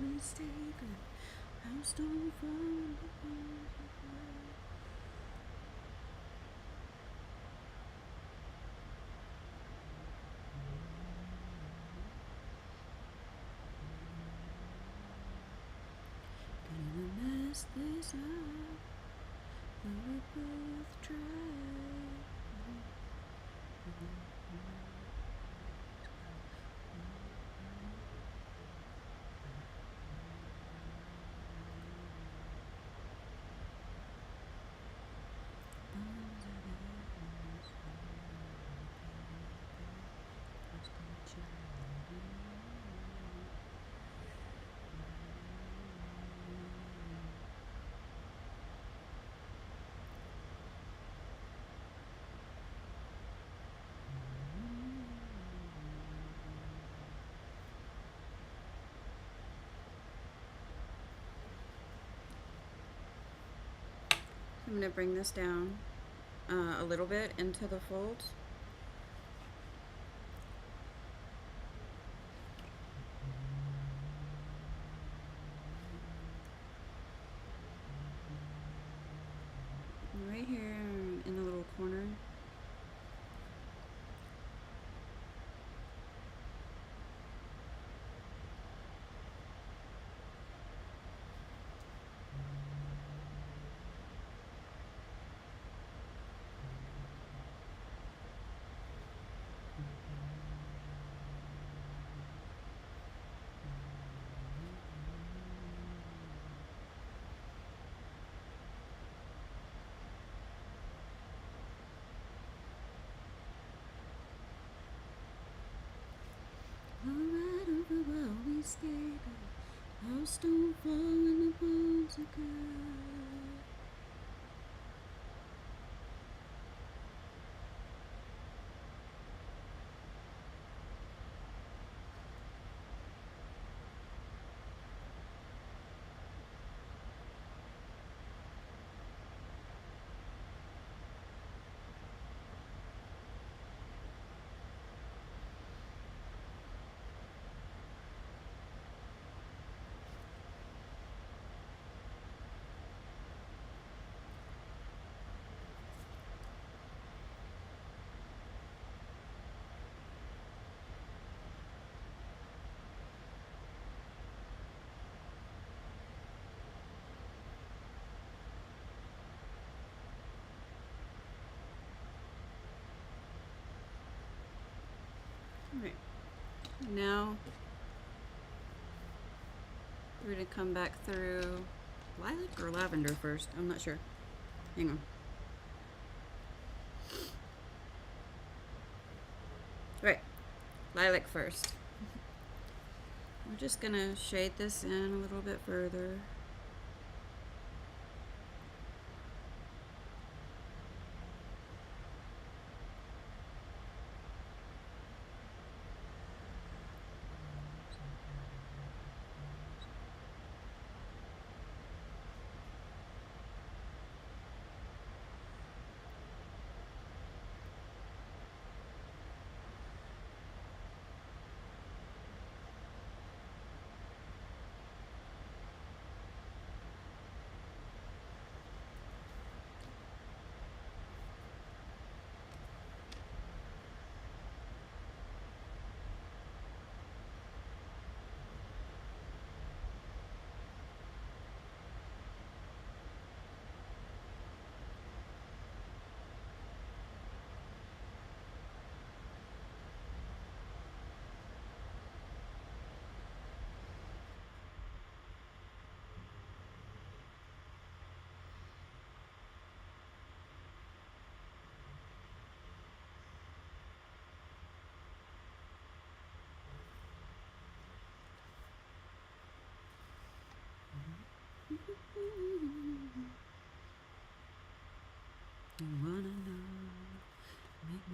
we stay good. House don't fall. Gonna mess this up, but we both try. I'm going to bring this down a little bit into the folds. Right here in the little corner. Alright, over while we stay good. House don't fall when the bones are good. Alright. Now we're going to come back through lilac or lavender first. I'm not sure. Hang on. Right. Lilac first. We're just going to shade this in a little bit further.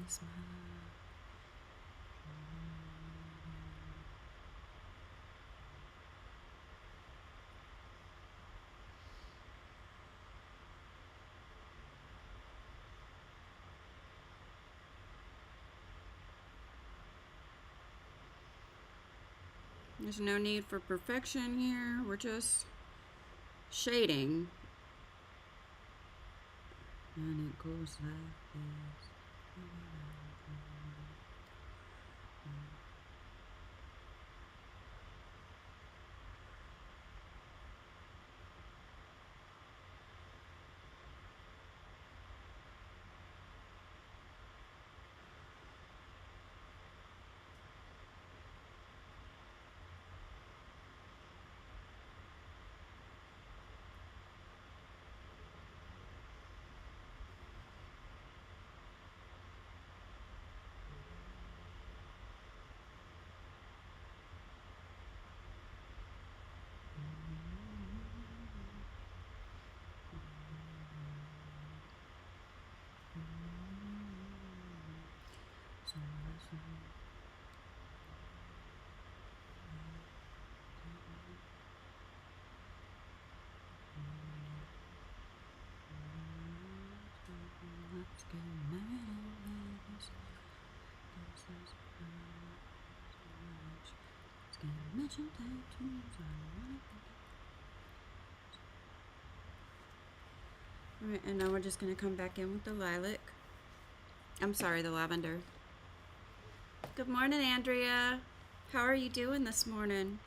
smile. There's no need for perfection here. We're just shading. And it goes like this. Let's get married. Let's get mentioned tattoos. Alright, and now we're just going to come back in with the lilac. I'm sorry, the lavender. Good morning, Andrea. How are you doing this morning?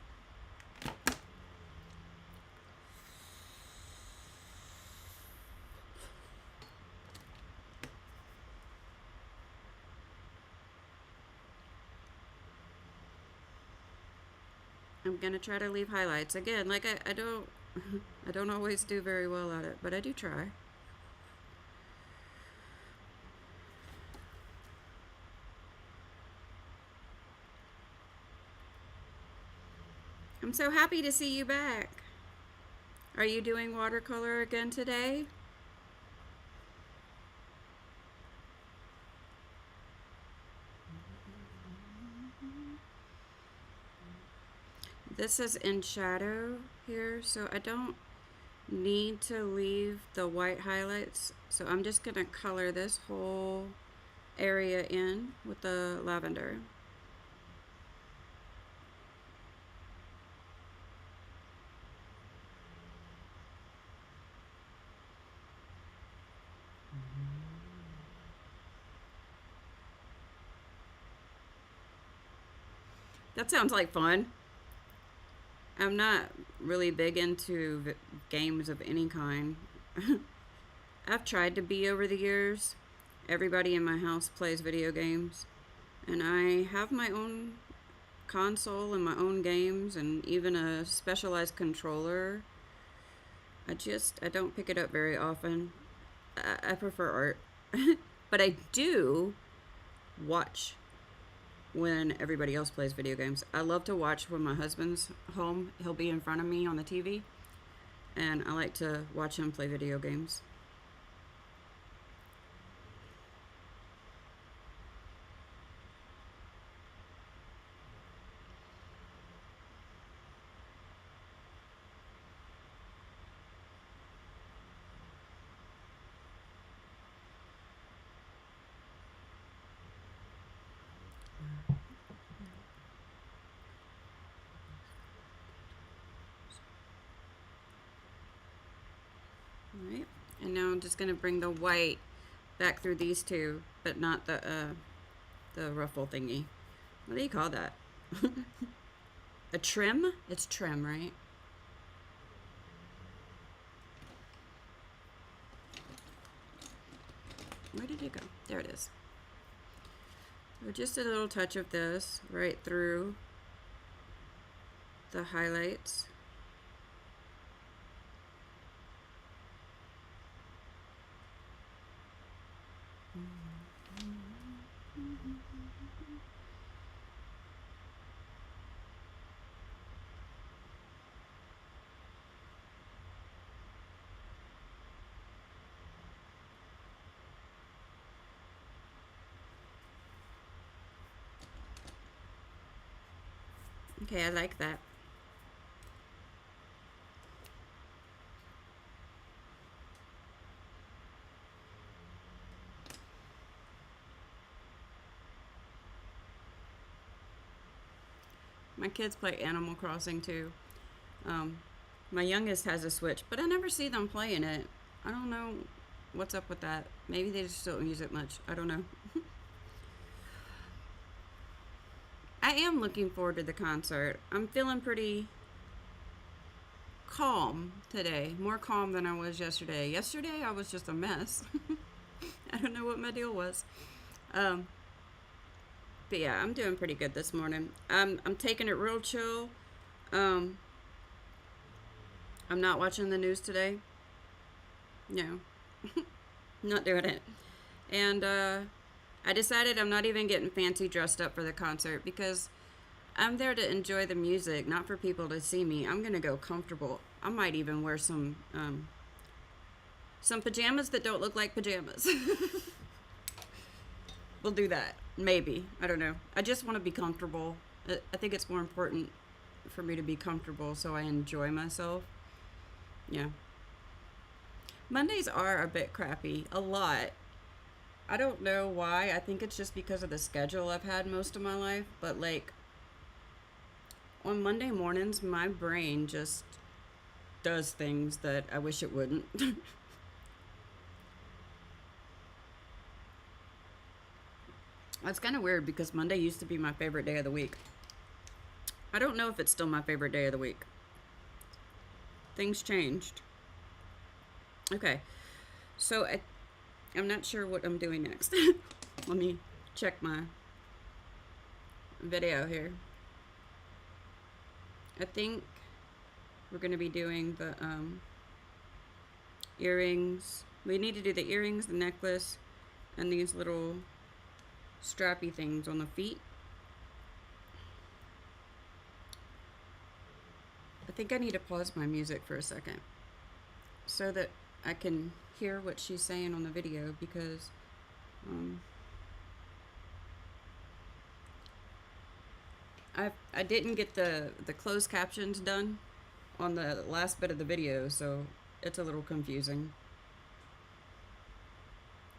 I'm gonna try to leave highlights again. Like I don't, I don't always do very well at it, but I do try. I'm so happy to see you back. Are you doing watercolor again today? This is in shadow here, so I don't need to leave the white highlights. So I'm just gonna color this whole area in with the lavender. That sounds like fun. I'm not really big into games of any kind. I've tried to be over the years. Everybody in my house plays video games, and I have my own console and my own games and even a specialized controller. I don't pick it up very often. I prefer art. But I do watch when everybody else plays video games. I love to watch when my husband's home. He'll be in front of me on the TV, and I like to watch him play video games. All right, and now I'm just gonna bring the white back through these two, but not the ruffle thingy. What do you call that? A trim? It's trim, right? Where did it go? There it is. So just a little touch of this right through the highlights. Okay, I like that. My kids play Animal Crossing too. Um, my youngest has a Switch, but I never see them playing it. I don't know what's up with that. Maybe they just don't use it much. I don't know. I am looking forward to the concert. I'm feeling pretty calm today. More calm than I was yesterday. Yesterday I was just a mess. I don't know what my deal was. Um, but yeah, I'm doing pretty good this morning. I'm taking it real chill. Um, I'm not watching the news today. No, not doing it. And I decided I'm not even getting fancy dressed up for the concert because I'm there to enjoy the music, not for people to see me. I'm gonna go comfortable. I might even wear some pajamas that don't look like pajamas. We'll do that. Maybe. I don't know. I just want to be comfortable. I think it's more important for me to be comfortable so I enjoy myself. Yeah. Mondays are a bit crappy. A lot. I don't know why. I think it's just because of the schedule I've had most of my life. But, like, on Monday mornings, my brain just does things that I wish it wouldn't. That's kind of weird because Monday used to be my favorite day of the week. I don't know if it's still my favorite day of the week. Things changed. Okay, so I'm not sure what I'm doing next. Let me check my video here. I think we're going to be doing the earrings. We need to do the earrings, the necklace, and these little strappy things on the feet. I think I need to pause my music for a second so that I can hear what she's saying on the video because I didn't get the closed captions done on the last bit of the video, so it's a little confusing.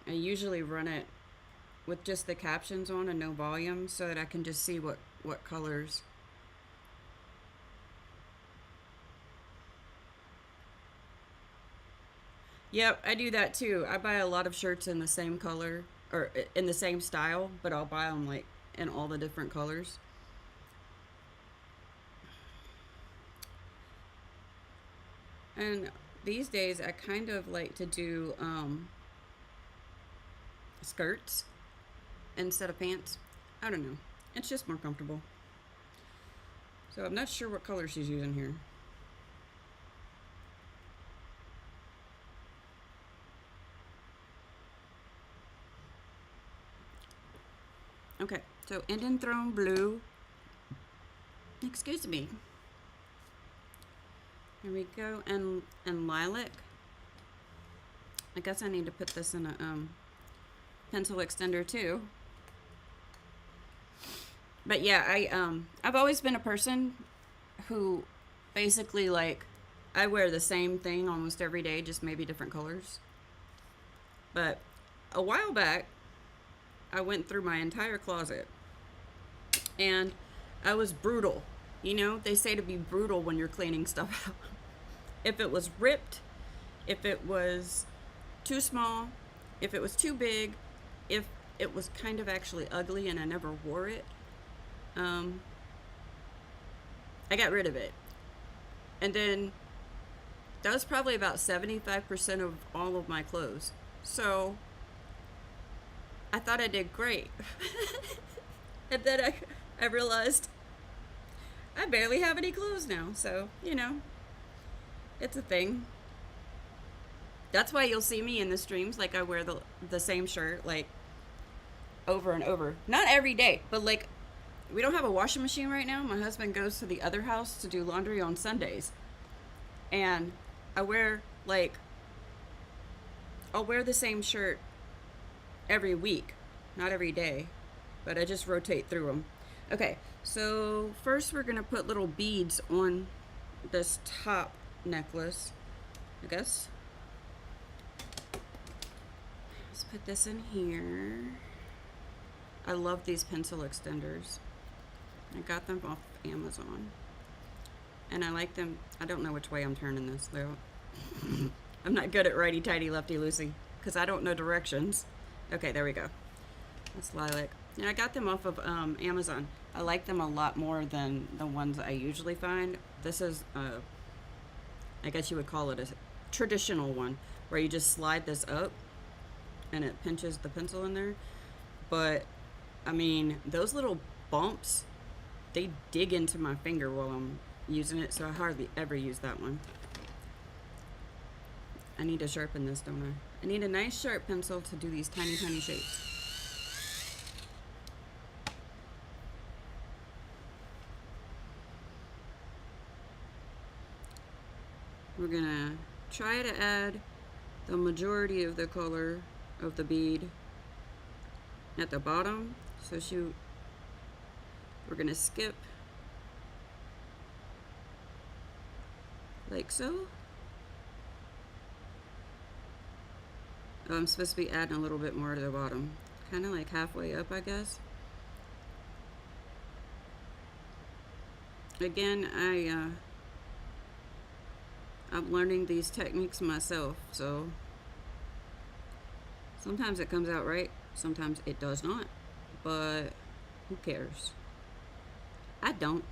I usually run it with just the captions on and no volume so that I can just see what colors. Yep, I do that too. I buy a lot of shirts in the same color or in the same style, but I'll buy them like in all the different colors. And these days I kind of like to do skirts instead of pants. I don't know. It's just more comfortable. So I'm not sure what color she's using here. Okay, so Indian Throne Blue. Excuse me. Here we go, and lilac. I guess I need to put this in a pencil extender too. But yeah, I've always been a person who basically like I wear the same thing almost every day, just maybe different colors. But a while back, I went through my entire closet and I was brutal. You know, they say to be brutal when you're cleaning stuff out. If it was ripped, if it was too small, if it was too big, if it was kind of actually ugly and I never wore it, I got rid of it. And then that was probably about 75% of all of my clothes. So I thought I did great. And then I realized I barely have any clothes now. So, you know, it's a thing. That's why you'll see me in the streams. Like, I wear the same shirt, like, over and over. Not every day, but, like, we don't have a washing machine right now. My husband goes to the other house to do laundry on Sundays. And I wear, like, I'll wear the same shirt every week. Not every day, but I just rotate through them. Okay, So first we're gonna put little beads on this top necklace, I guess. Let's put this in here. I love these pencil extenders. I got them off Amazon. And I like them. I don't know which way I'm turning this though. I'm not good at righty-tighty, lefty-loosey because I don't know directions. Okay, there we go. That's lilac. And I got them off of Amazon. I like them a lot more than the ones I usually find. This is, I guess you would call it a traditional one, where you just slide this up and it pinches the pencil in there. But, I mean, those little bumps, they dig into my finger while I'm using it, so I hardly ever use that one. I need to sharpen this, don't I? I need a nice sharp pencil to do these tiny, tiny shapes. We're gonna try to add the majority of the color of the bead at the bottom. So we're gonna skip like so. Oh, I'm supposed to be adding a little bit more to the bottom. Kind of like halfway up, I guess. Again, I'm learning these techniques myself, so sometimes it comes out right, sometimes it does not, but who cares? I don't.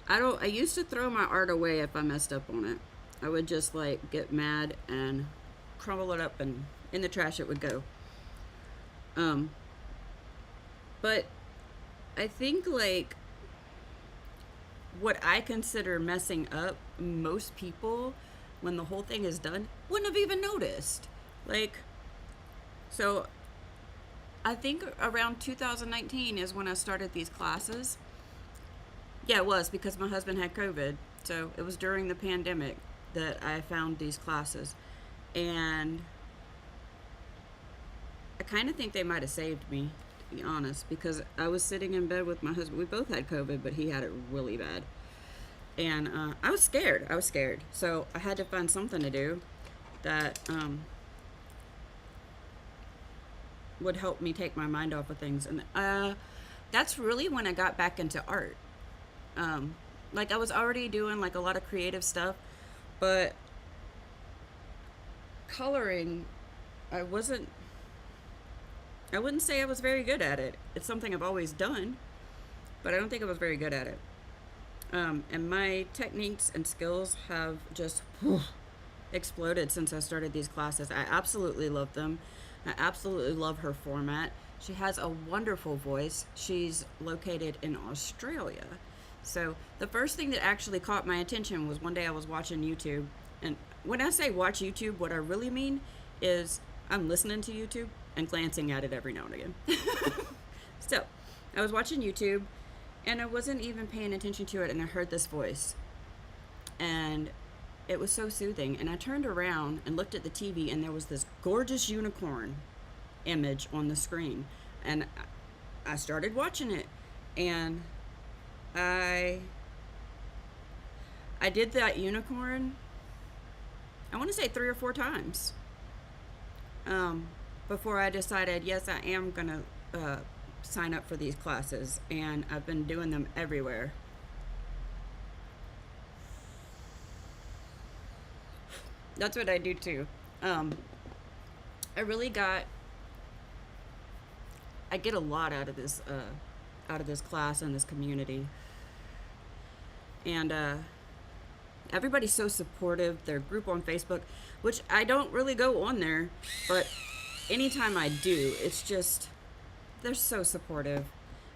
I used to throw my art away if I messed up on it. I would just like get mad and crumble it up and in the trash it would go. But I think like what I consider messing up, most people, when the whole thing is done, wouldn't have even noticed. Like, so I think around 2019 is when I started these classes. Yeah, it was because my husband had COVID. So it was during the pandemic that I found these classes. And I kind of think they might have saved me, to be honest, because I was sitting in bed with my husband. We both had COVID, but he had it really bad. And I was scared. So I had to find something to do that would help me take my mind off of things. And that's really when I got back into art. Like I was already doing like a lot of creative stuff, but coloring, I wouldn't say I was very good at it. It's something I've always done, but I don't think I was very good at it. And my techniques and skills have just exploded since I started these classes. I absolutely love them. I absolutely love her format. She has a wonderful voice. She's located in Australia. So the first thing that actually caught my attention was one day I was watching YouTube. And when I say watch YouTube, what I really mean is I'm listening to YouTube and glancing at it every now and again. So I was watching YouTube and I wasn't even paying attention to it, and I heard this voice. And it was so soothing. And I turned around and looked at the TV, and there was this gorgeous unicorn image on the screen. And I started watching it, and I did that unicorn, I want to say 3 or 4 times, before I decided, yes, I am going to sign up for these classes, and I've been doing them everywhere. That's what I do too. I get a lot out of this class and this community, and everybody's so supportive. Their group on Facebook, which I don't really go on there, but anytime I do, it's just, they're so supportive.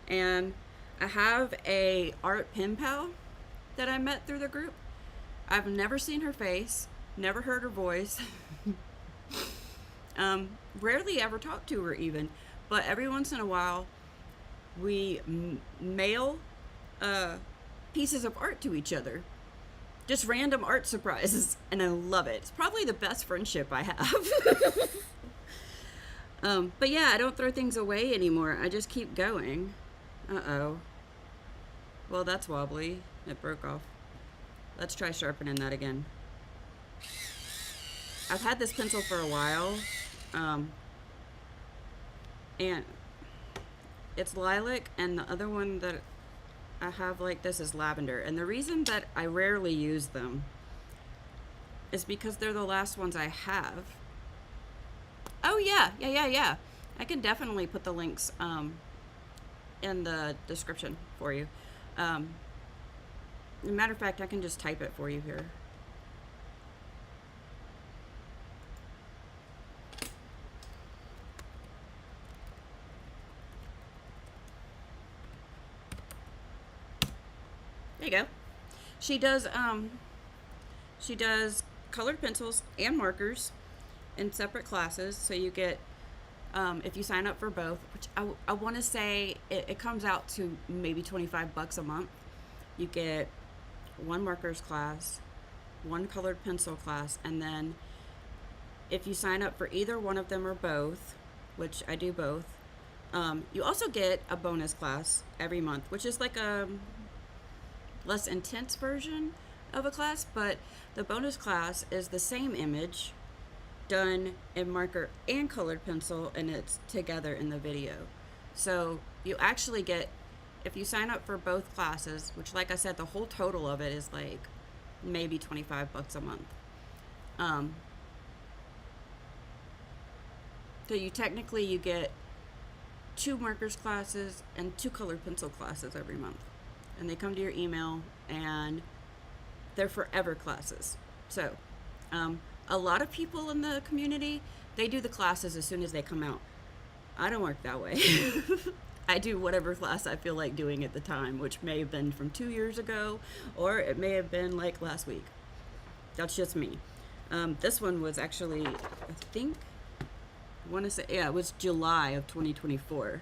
And I have a art pen pal that I met through the group. I've never seen her face, never heard her voice, rarely ever talked to her even, but every once in a while we mail pieces of art to each other. Just random art surprises, and I love it. It's probably the best friendship I have. But yeah, I don't throw things away anymore. I just keep going. Uh-oh. Well, that's wobbly. It broke off. Let's try sharpening that again. I've had this pencil for a while, um, and it's lilac, and the other one that I have like this is lavender. And the reason that I rarely use them is because they're the last ones I have. Oh yeah. I can definitely put the links in the description for you. As a matter of fact, I can just type it for you here. There you go. She does colored pencils and markers in separate classes, so you get if you sign up for both, which I want to say it comes out to maybe $25 a month. You get one markers class, one colored pencil class, and then if you sign up for either one of them or both, which I do both, you also get a bonus class every month, which is like a less intense version of a class, but the bonus class is the same image done in marker and colored pencil, and it's together in the video. So you actually get, if you sign up for both classes, which like I said, the whole total of it is like maybe $25 a month. So you get 2 markers classes and 2 colored pencil classes every month. And they come to your email, and they're forever classes. So, a lot of people in the community, they do the classes as soon as they come out. I don't work that way. I do whatever class I feel like doing at the time, which may have been from 2 years ago, or it may have been like last week. That's just me. This one was actually, I think, I want to say, yeah, it was July of 2024.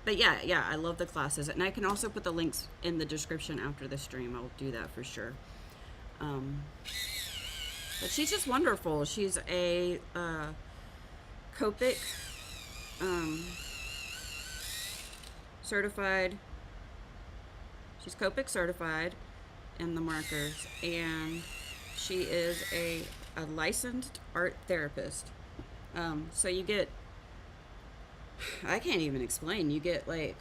But yeah, I love the classes, and I can also put the links in the description after the stream. I'll do that for sure. But she's just wonderful. She's a Copic certified. She's Copic certified in the markers, and she is a licensed art therapist. So you get, I can't even explain. You get like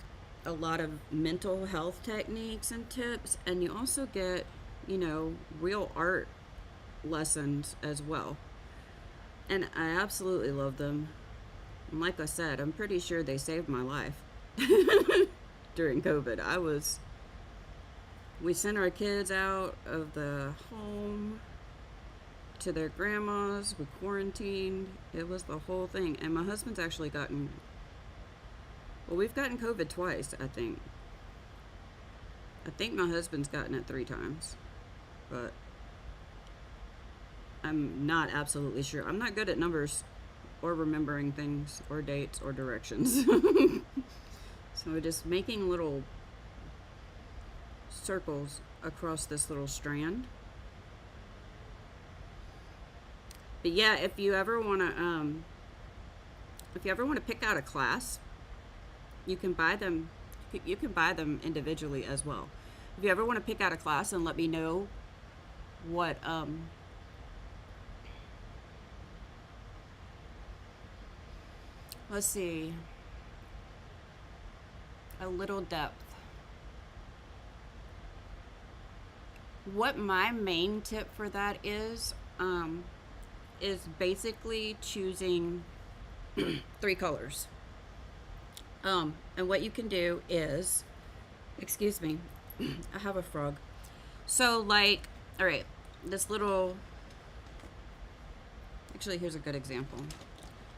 a lot of mental health techniques and tips, and you also get, real art lessons as well. And I absolutely love them. And like I said, I'm pretty sure they saved my life during COVID. We sent our kids out of the home to their grandma's. We quarantined. It was the whole thing. And my husband's actually we've gotten COVID twice, I think. I think my husband's gotten it 3 times. But I'm not absolutely sure. I'm not good at numbers or remembering things or dates or directions. So we're just making little circles across this little strand. But yeah, if you ever want to pick out a class, you can buy them individually as well. If you ever want to pick out a class and let me know what let's see, a little depth. What my main tip for that is basically choosing 3 colors. And what you can do is, excuse me, I have a frog. So like, all right, actually here's a good example.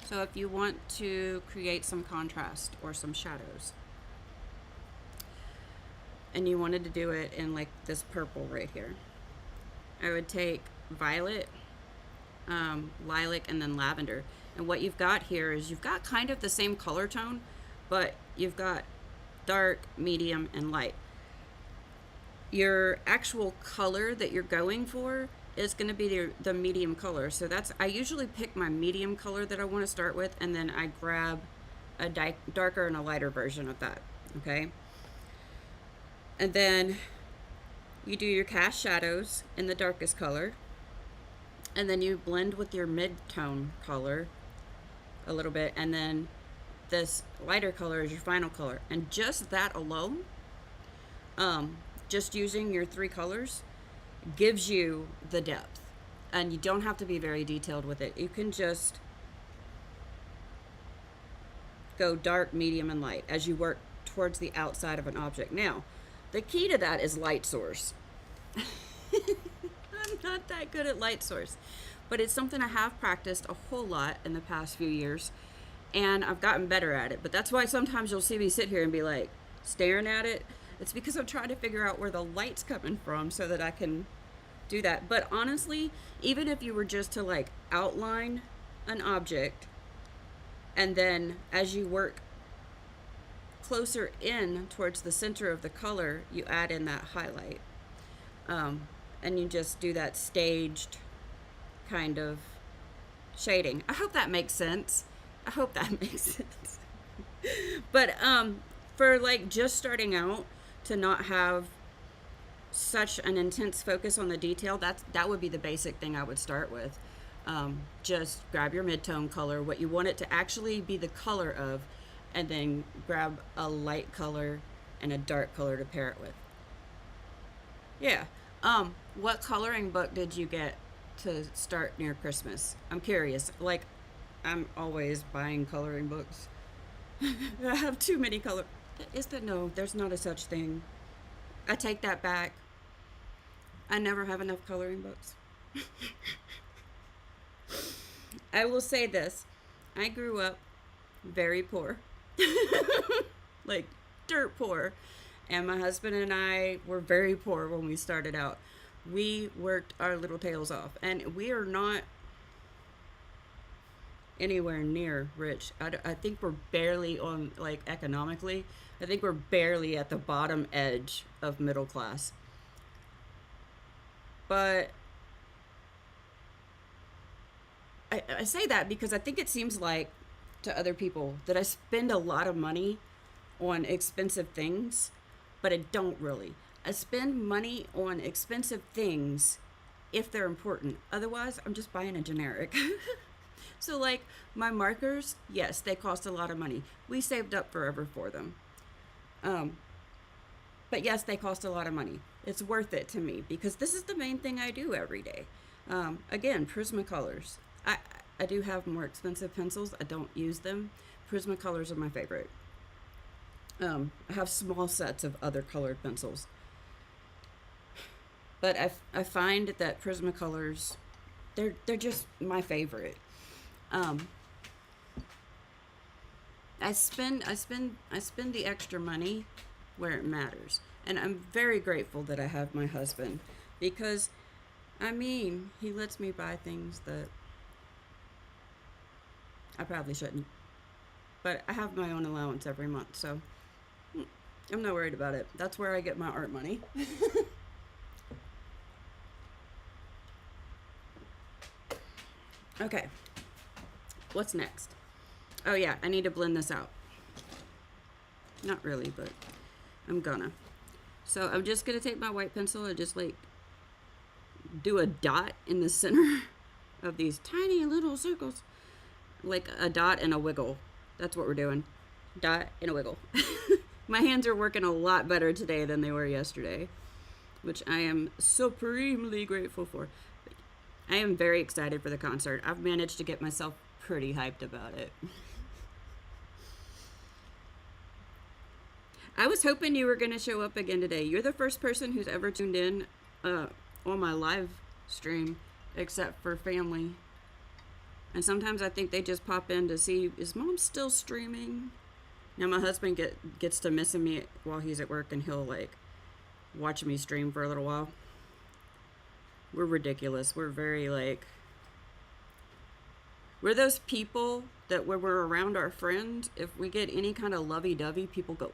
So if you want to create some contrast or some shadows, and you wanted to do it in like this purple right here, I would take violet, lilac, and then lavender. And what you've got here is you've got kind of the same color tone, but you've got dark, medium, and light. your actual color that you're going for is going to be the medium color. So that's, I usually pick my medium color that I want to start with, and then I grab a darker and a lighter version of that. Okay. And then you do your cast shadows in the darkest color, and then you blend with your mid-tone color a little bit, and then this lighter color is your final color. And just that alone, just using your three colors gives you the depth. And you don't have to be very detailed with it. You can just go dark, medium, and light as you work towards the outside of an object. Now, the key to that is light source. I'm not that good at light source, but it's something I have practiced a whole lot in the past few years, and I've gotten better at it. But that's why sometimes you'll see me sit here and be like staring at it. It's because I'm trying to figure out where the light's coming from so that I can do that. But honestly, even if you were just to like outline an object, and then as you work closer in towards the center of the color, you add in that highlight. And you just do that staged kind of shading. I hope that makes sense. I hope that makes sense. But for like just starting out, to not have such an intense focus on the detail, that would be the basic thing I would start with. Just grab your mid-tone color, what you want it to actually be the color of, and then grab a light color and a dark color to pair it with. Yeah. What coloring book did you get to start near Christmas? I'm curious. Like, I'm always buying coloring books. I have too many color. Is that no? There's not a such thing. I take that back. I never have enough coloring books. I will say this: I grew up very poor, like dirt poor, and my husband and I were very poor when we started out. We worked our little tails off, and we are not anywhere near rich. I think we're barely on, like, economically, I think we're barely at the bottom edge of middle class. But I say that because I think it seems like to other people that I spend a lot of money on expensive things, but I don't really. I spend money on expensive things if they're important. Otherwise, I'm just buying a generic. So, like, my markers, yes, they cost a lot of money. We saved up forever for them. But yes, they cost a lot of money. It's worth it to me because this is the main thing I do every day. Again, Prismacolors. I do have more expensive pencils. I don't use them. Prismacolors are my favorite. I have small sets of other colored pencils. But I find that Prismacolors, they're just my favorite. I spend the extra money where it matters, and I'm very grateful that I have my husband, because I mean, he lets me buy things that I probably shouldn't, but I have my own allowance every month, so I'm not worried about it. That's where I get my art money. Okay, what's next? Oh yeah, I need to blend this out. Not really, but I'm gonna. So I'm just gonna take my white pencil and just like do a dot in the center of these tiny little circles. Like a dot and a wiggle. That's what we're doing. Dot and a wiggle. My hands are working a lot better today than they were yesterday, which I am supremely grateful for. I am very excited for the concert. I've managed to get myself pretty hyped about it. I was hoping you were going to show up again today. You're the first person who's ever tuned in on my live stream, except for family. And sometimes I think they just pop in to see, is Mom still streaming? Now my husband gets to missing me while he's at work, and he'll like watch me stream for a little while. We're ridiculous. We're very like, we're those people that when we're around our friends, if we get any kind of lovey-dovey, people go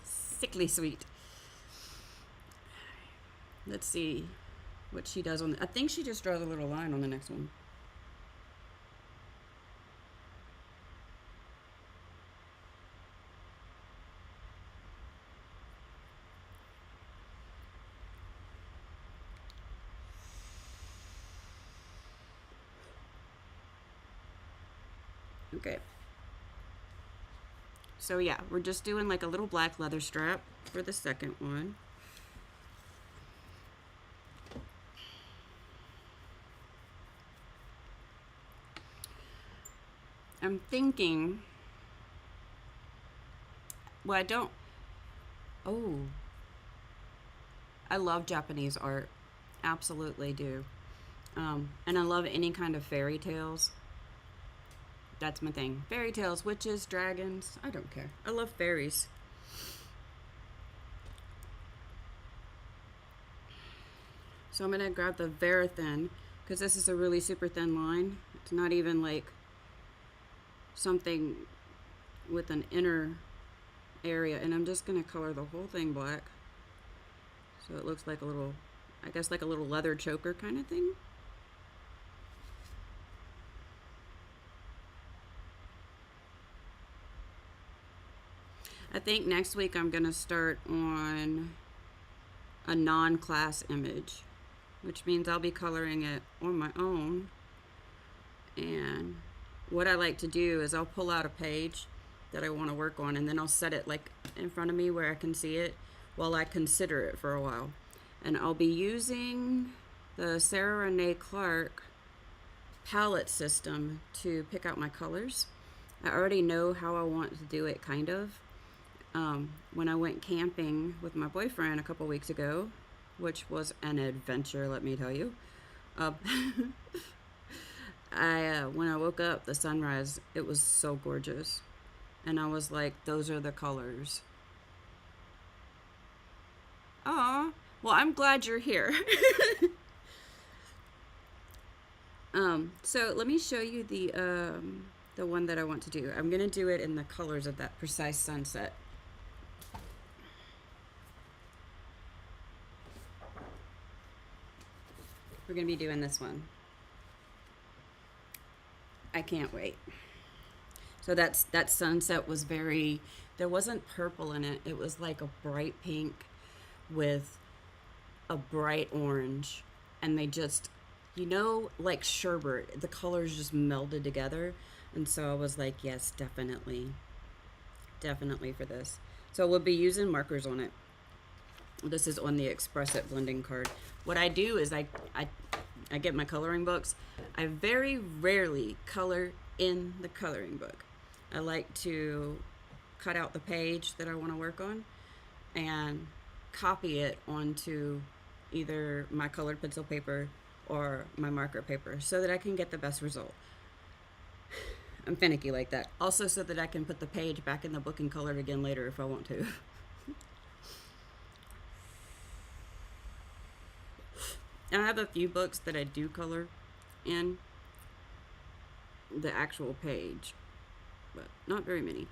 sickly sweet. Let's see what she does on I think she just draws a little line on the next one. Okay. So yeah, we're just doing like a little black leather strap for the second one. I'm thinking, well, I don't, oh, I love Japanese art. Absolutely do. And I love any kind of fairy tales. That's my thing. Fairy tales, witches, dragons. I don't care. I love fairies. So I'm going to grab the very thin because this is a really super thin line. It's not even like something with an inner area. And I'm just going to color the whole thing black. So it looks like a little, I guess like a little leather choker kind of thing. I think next week I'm going to start on a non-class image, which means I'll be coloring it on my own. And what I like to do is I'll pull out a page that I want to work on, and then I'll set it like in front of me where I can see it while I consider it for a while. And I'll be using the Sarah Renee Clark palette system to pick out my colors. I already know how I want to do it, kind of. When I went camping with my boyfriend a couple weeks ago, which was an adventure, let me tell you. When I woke up, the sunrise, it was so gorgeous. And I was like, those are the colors. Aw, well, I'm glad you're here. So let me show you the one that I want to do. I'm gonna do it in the colors of that precise sunset. We're gonna be doing this one. I can't wait. So that sunset was very, there wasn't purple in it. It was like a bright pink with a bright orange, and they just, like sherbet, the colors just melded together. And so I was like, yes, definitely for this. So we'll be using markers on it. This is on the Express It blending card. What I do is I get my coloring books. I very rarely color in the coloring book. I like to cut out the page that I want to work on and copy it onto either my colored pencil paper or my marker paper so that I can get the best result. I'm finicky like that. Also so that I can put the page back in the book and color it again later if I want to. I have a few books that I do color in the actual page, but not very many.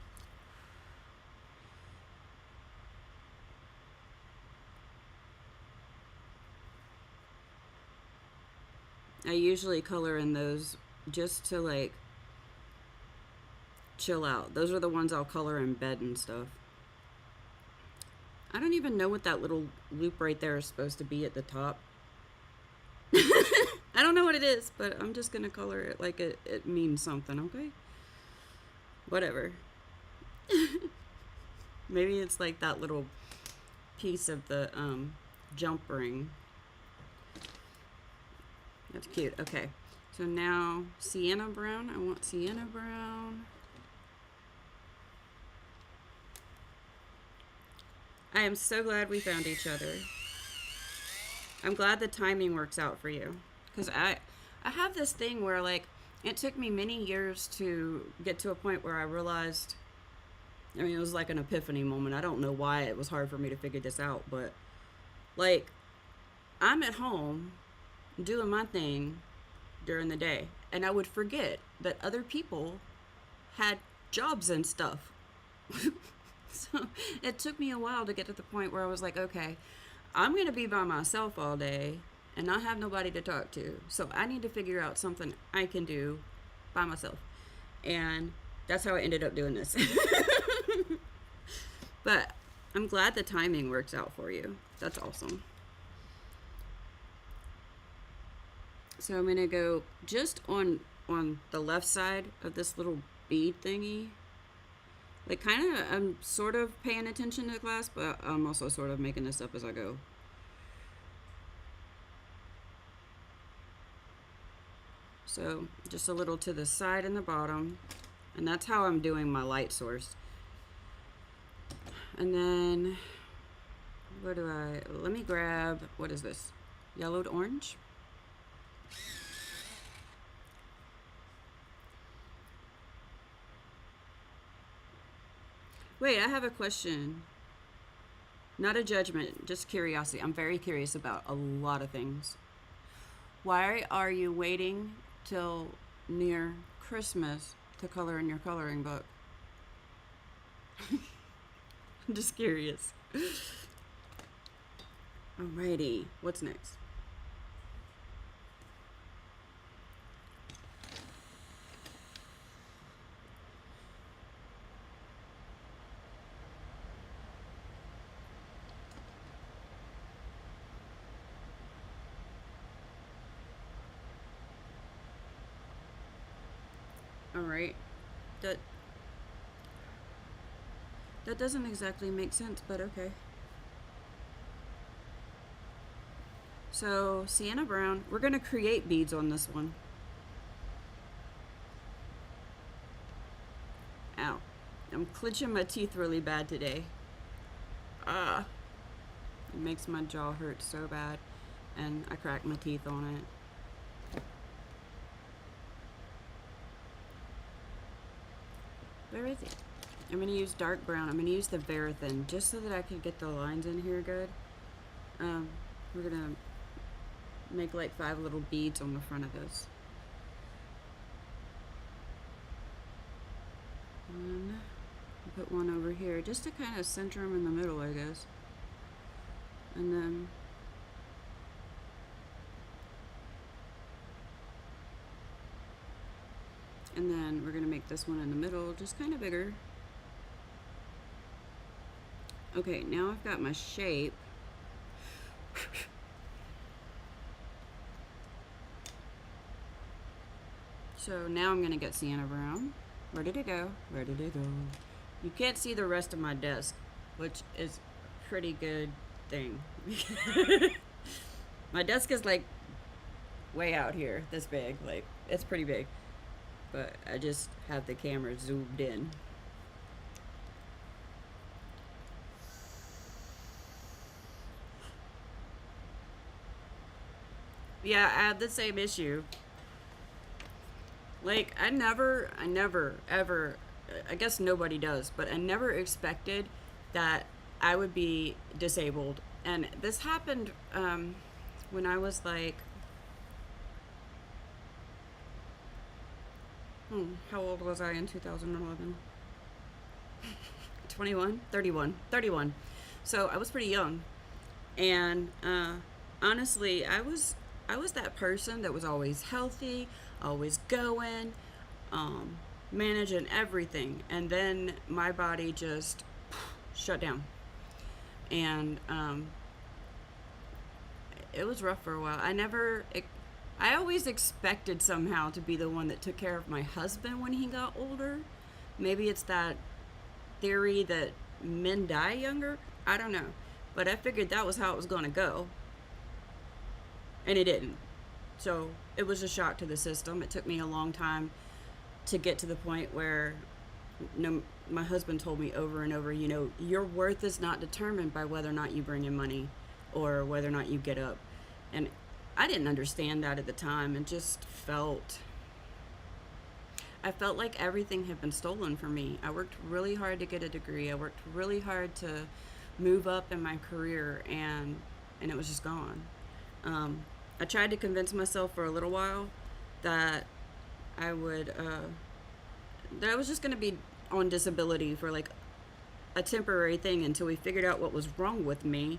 I usually color in those just to like chill out. Those are the ones I'll color in bed and stuff. I don't even know what that little loop right there is supposed to be at the top. I don't know what it is, but I'm just gonna color it like it means something, okay? Whatever. Maybe it's like that little piece of the jump ring. That's cute. Okay, so now sienna brown. I want sienna brown. I am so glad we found each other. I'm glad the timing works out for you. Because I have this thing where, like, it took me many years to get to a point where I realized, I mean, it was like an epiphany moment. I don't know why it was hard for me to figure this out, but, like, I'm at home doing my thing during the day, and I would forget that other people had jobs and stuff. So it took me a while to get to the point where I was like, okay, I'm going to be by myself all day and not have nobody to talk to. So I need to figure out something I can do by myself. And that's how I ended up doing this. But I'm glad the timing works out for you. That's awesome. So I'm going to go just on the left side of this little bead thingy. Like, kind of, I'm sort of paying attention to the class, but I'm also sort of making this up as I go. So just a little to the side and the bottom, and that's how I'm doing my light source. And then let me grab, what is this? Yellowed orange? Wait, I have a question. Not a judgment, just curiosity. I'm very curious about a lot of things. Why are you waiting till near Christmas to color in your coloring book? I'm just curious. Alrighty, what's next? Alright, that doesn't exactly make sense, but okay. So, sienna brown, we're gonna create beads on this one. Ow. I'm clenching my teeth really bad today. Ah. It makes my jaw hurt so bad. And I cracked my teeth on it. Where is it? I'm going to use dark brown. I'm going to use the Verithin just so that I can get the lines in here good. We're going to make like 5 little beads on the front of this. And put one over here just to kind of center them in the middle, I guess. And then we're going to make this one in the middle just kind of bigger. Okay, now I've got my shape. So now I'm going to get sienna brown. Where did it go? Where did it go? You can't see the rest of my desk, which is a pretty good thing. My desk is like way out here, this big. Like, it's pretty big. But I just have the camera zoomed in. Yeah, I had the same issue. Like, I never, ever, I guess nobody does, but I never expected that I would be disabled. And this happened when I was like, how old was I in 2011? 21? 31. So I was pretty young. And honestly, I was that person that was always healthy, always going, managing everything. And then my body just shut down. And it was rough for a while. I always expected somehow to be the one that took care of my husband when he got older. Maybe it's that theory that men die younger. I don't know. But I figured that was how it was going to go. And it didn't. So it was a shock to the system. It took me a long time to get to the point where my husband told me over and over, your worth is not determined by whether or not you bring in money or whether or not you get up. And I didn't understand that at the time and just I felt like everything had been stolen from me. I worked really hard to get a degree. I worked really hard to move up in my career, and it was just gone. I tried to convince myself for a little while that I was just going to be on disability for like a temporary thing until we figured out what was wrong with me.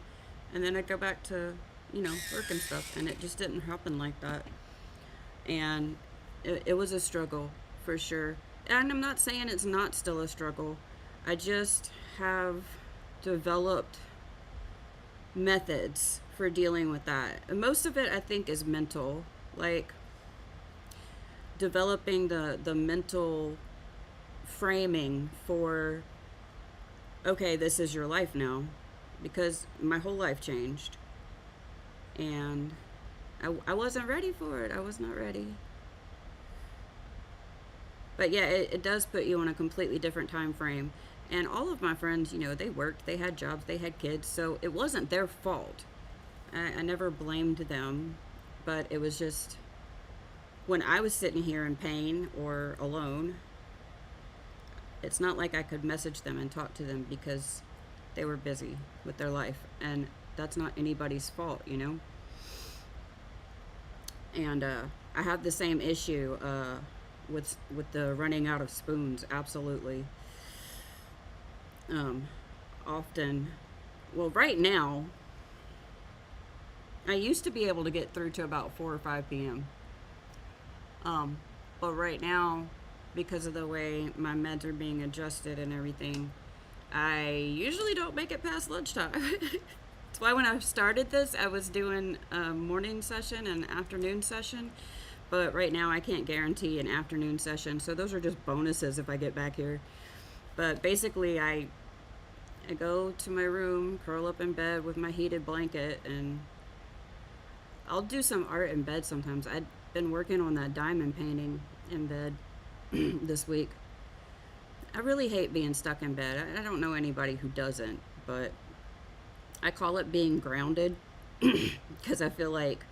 and then I'd go back to, work and stuff, and it just didn't happen like that. And it was a struggle for sure. And I'm not saying it's not still a struggle. I just have developed methods for dealing with that. And most of it, I think, is mental. Like developing the mental framing for, okay, this is your life now, because my whole life changed, and I wasn't ready for it. I was not ready. But yeah, it does put you on a completely different time frame. And all of my friends, they worked, they had jobs, they had kids, so it wasn't their fault. I never blamed them, but it was just when I was sitting here in pain or alone, it's not like I could message them and talk to them because they were busy with their life. And that's not anybody's fault. And I have the same issue with the running out of spoons, absolutely. Often, well, right now, I used to be able to get through to about 4 or 5 p.m. But right now, because of the way my meds are being adjusted and everything, I usually don't make it past lunchtime. That's why when I started this, I was doing a morning session and afternoon session. But right now, I can't guarantee an afternoon session. So those are just bonuses if I get back here. But basically, I go to my room, curl up in bed with my heated blanket, and I'll do some art in bed sometimes. I've been working on that diamond painting in bed this week. I really hate being stuck in bed. I don't know anybody who doesn't, but I call it being grounded because I feel like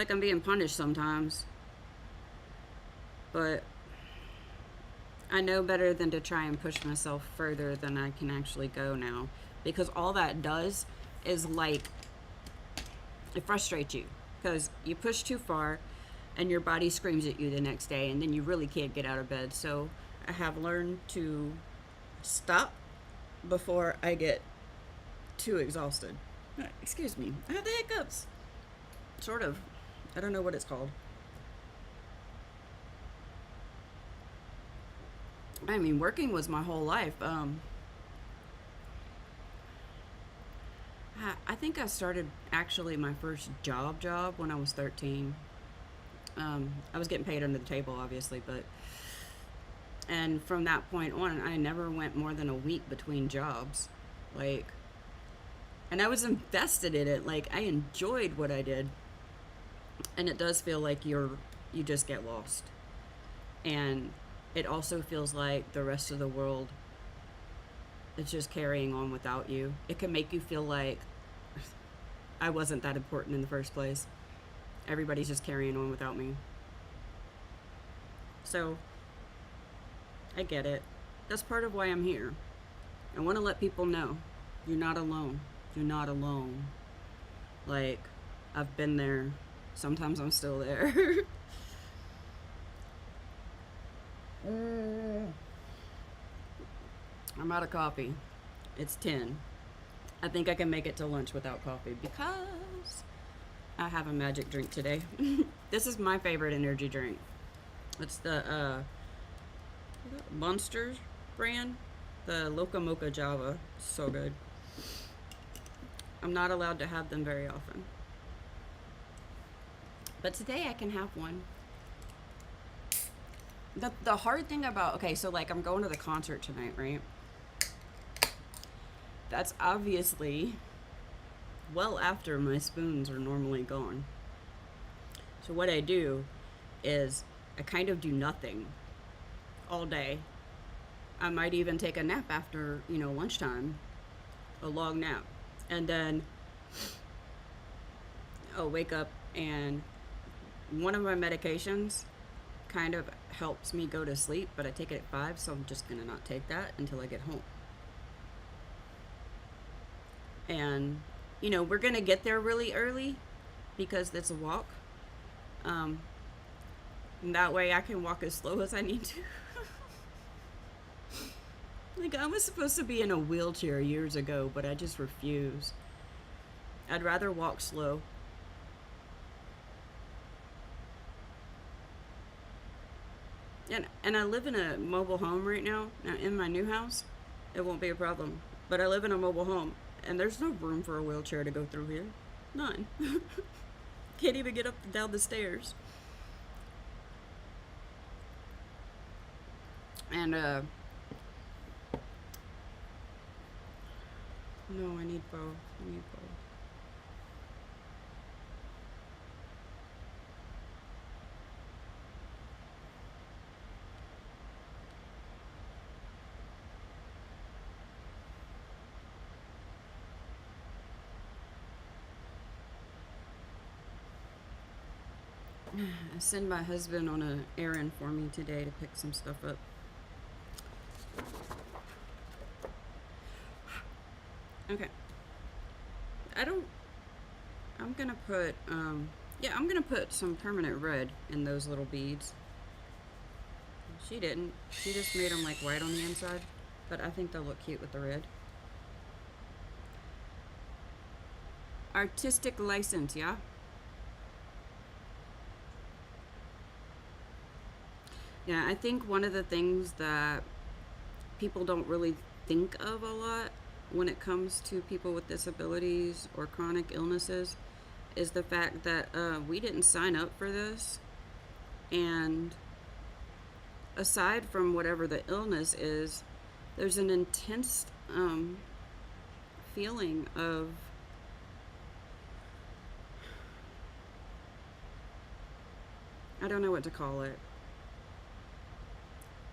I'm being punished sometimes. But I know better than to try and push myself further than I can actually go now, because all that does is it frustrates you because you push too far and your body screams at you the next day, and then you really can't get out of bed. So I have learned to stop before I get too exhausted. Excuse me, I have the hiccups. Sort of. I don't know what it's called. I mean, working was my whole life. I think I started actually my first job when I was 13. I was getting paid under the table, obviously, and from that point on, I never went more than a week between jobs. Like, and I was invested in it. Like, I enjoyed what I did. And it does feel like you just get lost. And it also feels like the rest of the world is just carrying on without you. It can make you feel like I wasn't that important in the first place. Everybody's just carrying on without me. So, I get it. That's part of why I'm here. I want to let people know you're not alone. You're not alone. Like, I've been there. Sometimes I'm still there. I'm out of coffee. It's 10. I think I can make it to lunch without coffee because I have a magic drink today. This is my favorite energy drink. It's the Monsters brand, the Loca Mocha Java. So good. I'm not allowed to have them very often, but today I can have one. The hard thing about, okay, so like I'm going to the concert tonight, right? That's obviously well after my spoons are normally gone. So what I do is I kind of do nothing all day. I might even take a nap after, lunchtime, a long nap. And then I'll wake up, and one of my medications kind of helps me go to sleep, but I take it at 5, so I'm just going to not take that until I get home. And, we're going to get there really early because it's a walk. And that way I can walk as slow as I need to. Like, I was supposed to be in a wheelchair years ago, but I just refuse. I'd rather walk slow. And I live in a mobile home right now. Now, in my new house, it won't be a problem. But I live in a mobile home, and there's no room for a wheelchair to go through here. None. Can't even get up and down the stairs. And, no, I need both. I need both. I send my husband on an errand for me today to pick some stuff up. Okay. I don't. I'm gonna put, yeah, I'm gonna put some permanent red in those little beads. She didn't. She just made them like white on the inside. But I think they'll look cute with the red. Artistic license, yeah? Yeah, I think one of the things that people don't really think of a lot when it comes to people with disabilities or chronic illnesses is the fact that we didn't sign up for this. And aside from whatever the illness is, there's an intense feeling of I don't know what to call it,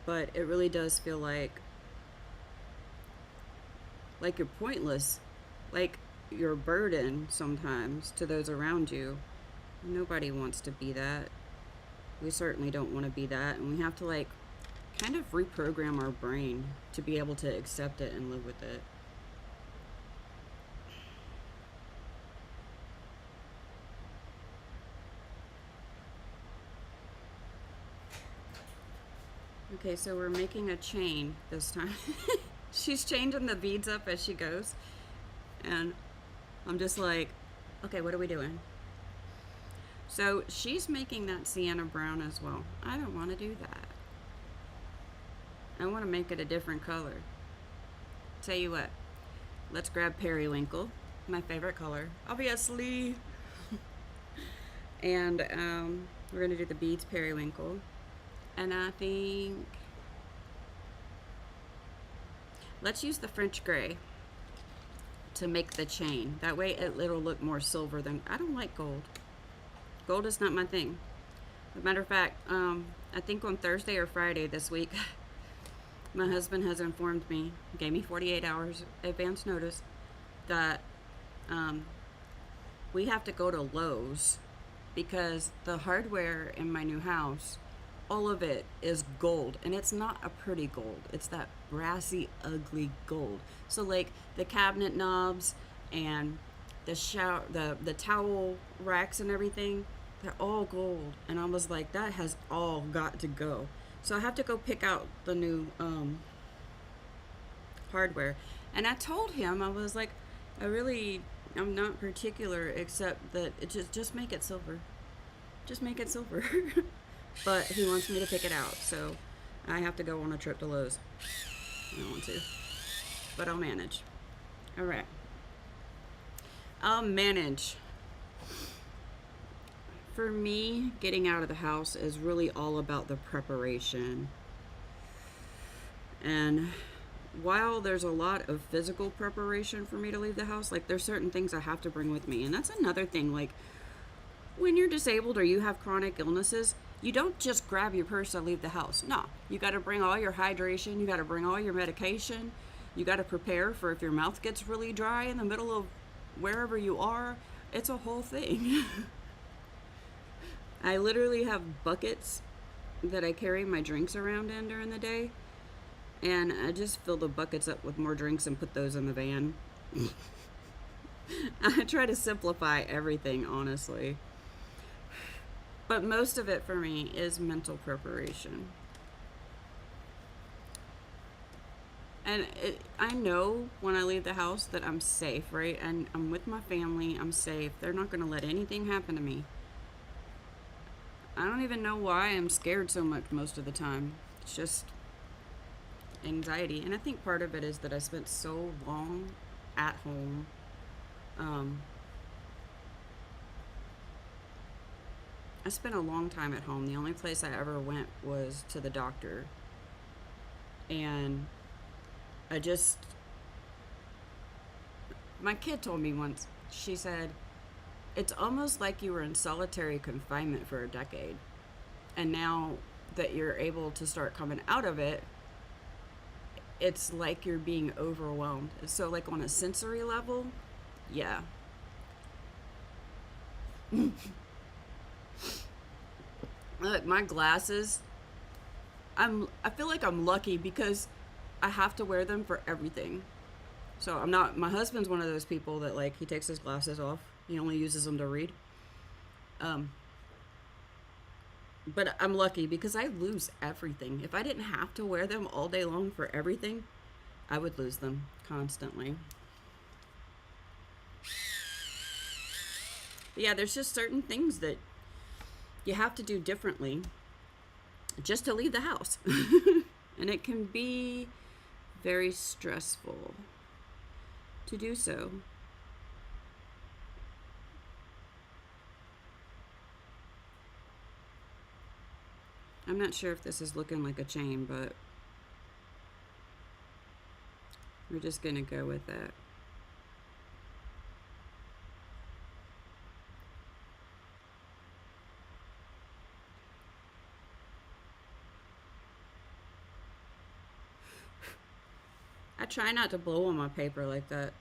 but it really does feel like you're pointless, like you're a burden sometimes to those around you. Nobody wants to be that. We certainly don't want to be that, and we have to like kind of reprogram our brain to be able to accept it and live with it. Okay, so we're making a chain this time. She's changing the beads up as she goes, and I'm just like, okay, what are we doing? So she's making that sienna brown as well. I don't want to do that. I want to make it a different color. Tell you what, let's grab periwinkle, my favorite color, obviously. And we're going to do the beads periwinkle. And I think let's use the French gray to make the chain. That way it'll look more silver than, I don't like gold. Gold is not my thing. As a matter of fact, I think on Thursday or Friday this week, my husband has informed me, gave me 48 hours advance notice, that we have to go to Lowe's because the hardware in my new house, all of it is gold, and it's not a pretty gold. It's that brassy, ugly gold. So like the cabinet knobs and the shower, the towel racks and everything, they're all gold. And I was like, that has all got to go. So I have to go pick out the new hardware. And I told him, I was like, I'm not particular, except that it just make it silver. Just make it silver. But he wants me to pick it out, so I have to go on a trip to Lowe's. I don't want to, but I'll manage. All right. I'll manage. For me, getting out of the house is really all about the preparation. And while there's a lot of physical preparation for me to leave the house, like there's certain things I have to bring with me. And that's another thing, like when you're disabled or you have chronic illnesses, you don't just grab your purse and leave the house. No, you got to bring all your hydration. You got to bring all your medication. You got to prepare for if your mouth gets really dry in the middle of wherever you are. It's a whole thing. I literally have buckets that I carry my drinks around in during the day. And I just fill the buckets up with more drinks and put those in the van. I try to simplify everything, honestly. But most of it for me is mental preparation. And I know when I leave the house that I'm safe, right? And I'm with my family, I'm safe. They're not going to let anything happen to me. I don't even know why I'm scared so much most of the time. It's just anxiety. And I think part of it is that I spent so long at home. Um, I spent a long time at home. The only place I ever went was to the doctor. And I just, my kid told me once, she said, it's almost like you were in solitary confinement for a decade. And now that you're able to start coming out of it, it's like you're being overwhelmed. So, like on a sensory level, yeah. Look, my glasses, I feel like I'm lucky because I have to wear them for everything. So I'm not. My husband's one of those people that like he takes his glasses off. He only uses them to read. Um, but I'm lucky because I lose everything. If I didn't have to wear them all day long for everything, I would lose them constantly. But yeah, there's just certain things that you have to do differently just to leave the house. And it can be very stressful to do so. I'm not sure if this is looking like a chain, but we're just gonna go with that. I try not to blow on my paper like that.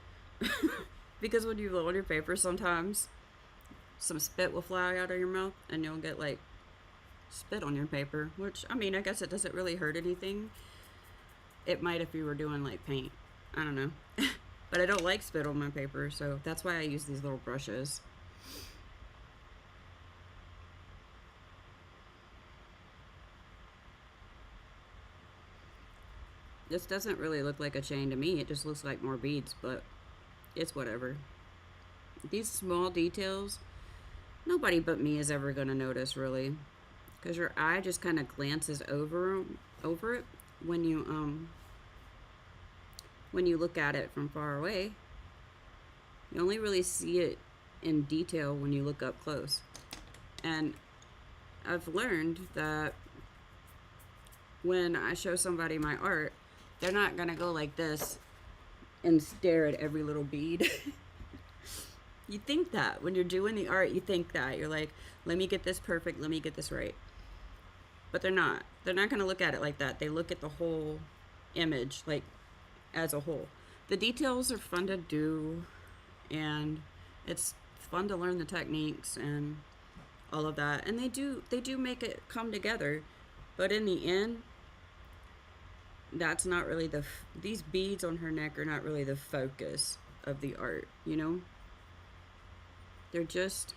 Because when you blow on your paper, sometimes some spit will fly out of your mouth and you'll get like spit on your paper, which, I mean, I guess it doesn't really hurt anything. It might if you were doing like paint. I don't know. But I don't like spit on my paper, so that's why I use these little brushes. This doesn't really look like a chain to me. It just looks like more beads, but it's whatever. These small details, nobody but me is ever going to notice, really, because your eye just kind of glances over it when you look at it from far away. You only really see it in detail when you look up close. And I've learned that when I show somebody my art, they're not gonna go like this and stare at every little bead. You think that when you're doing the art, you think that you're like, let me get this perfect, let me get this right. But they're not. They're not gonna look at it like that. They look at the whole image, like as a whole. The details are fun to do, and it's fun to learn the techniques and all of that. And they do make it come together. But in the end, that's not really these beads on her neck are not really the focus of the art, you know? They're just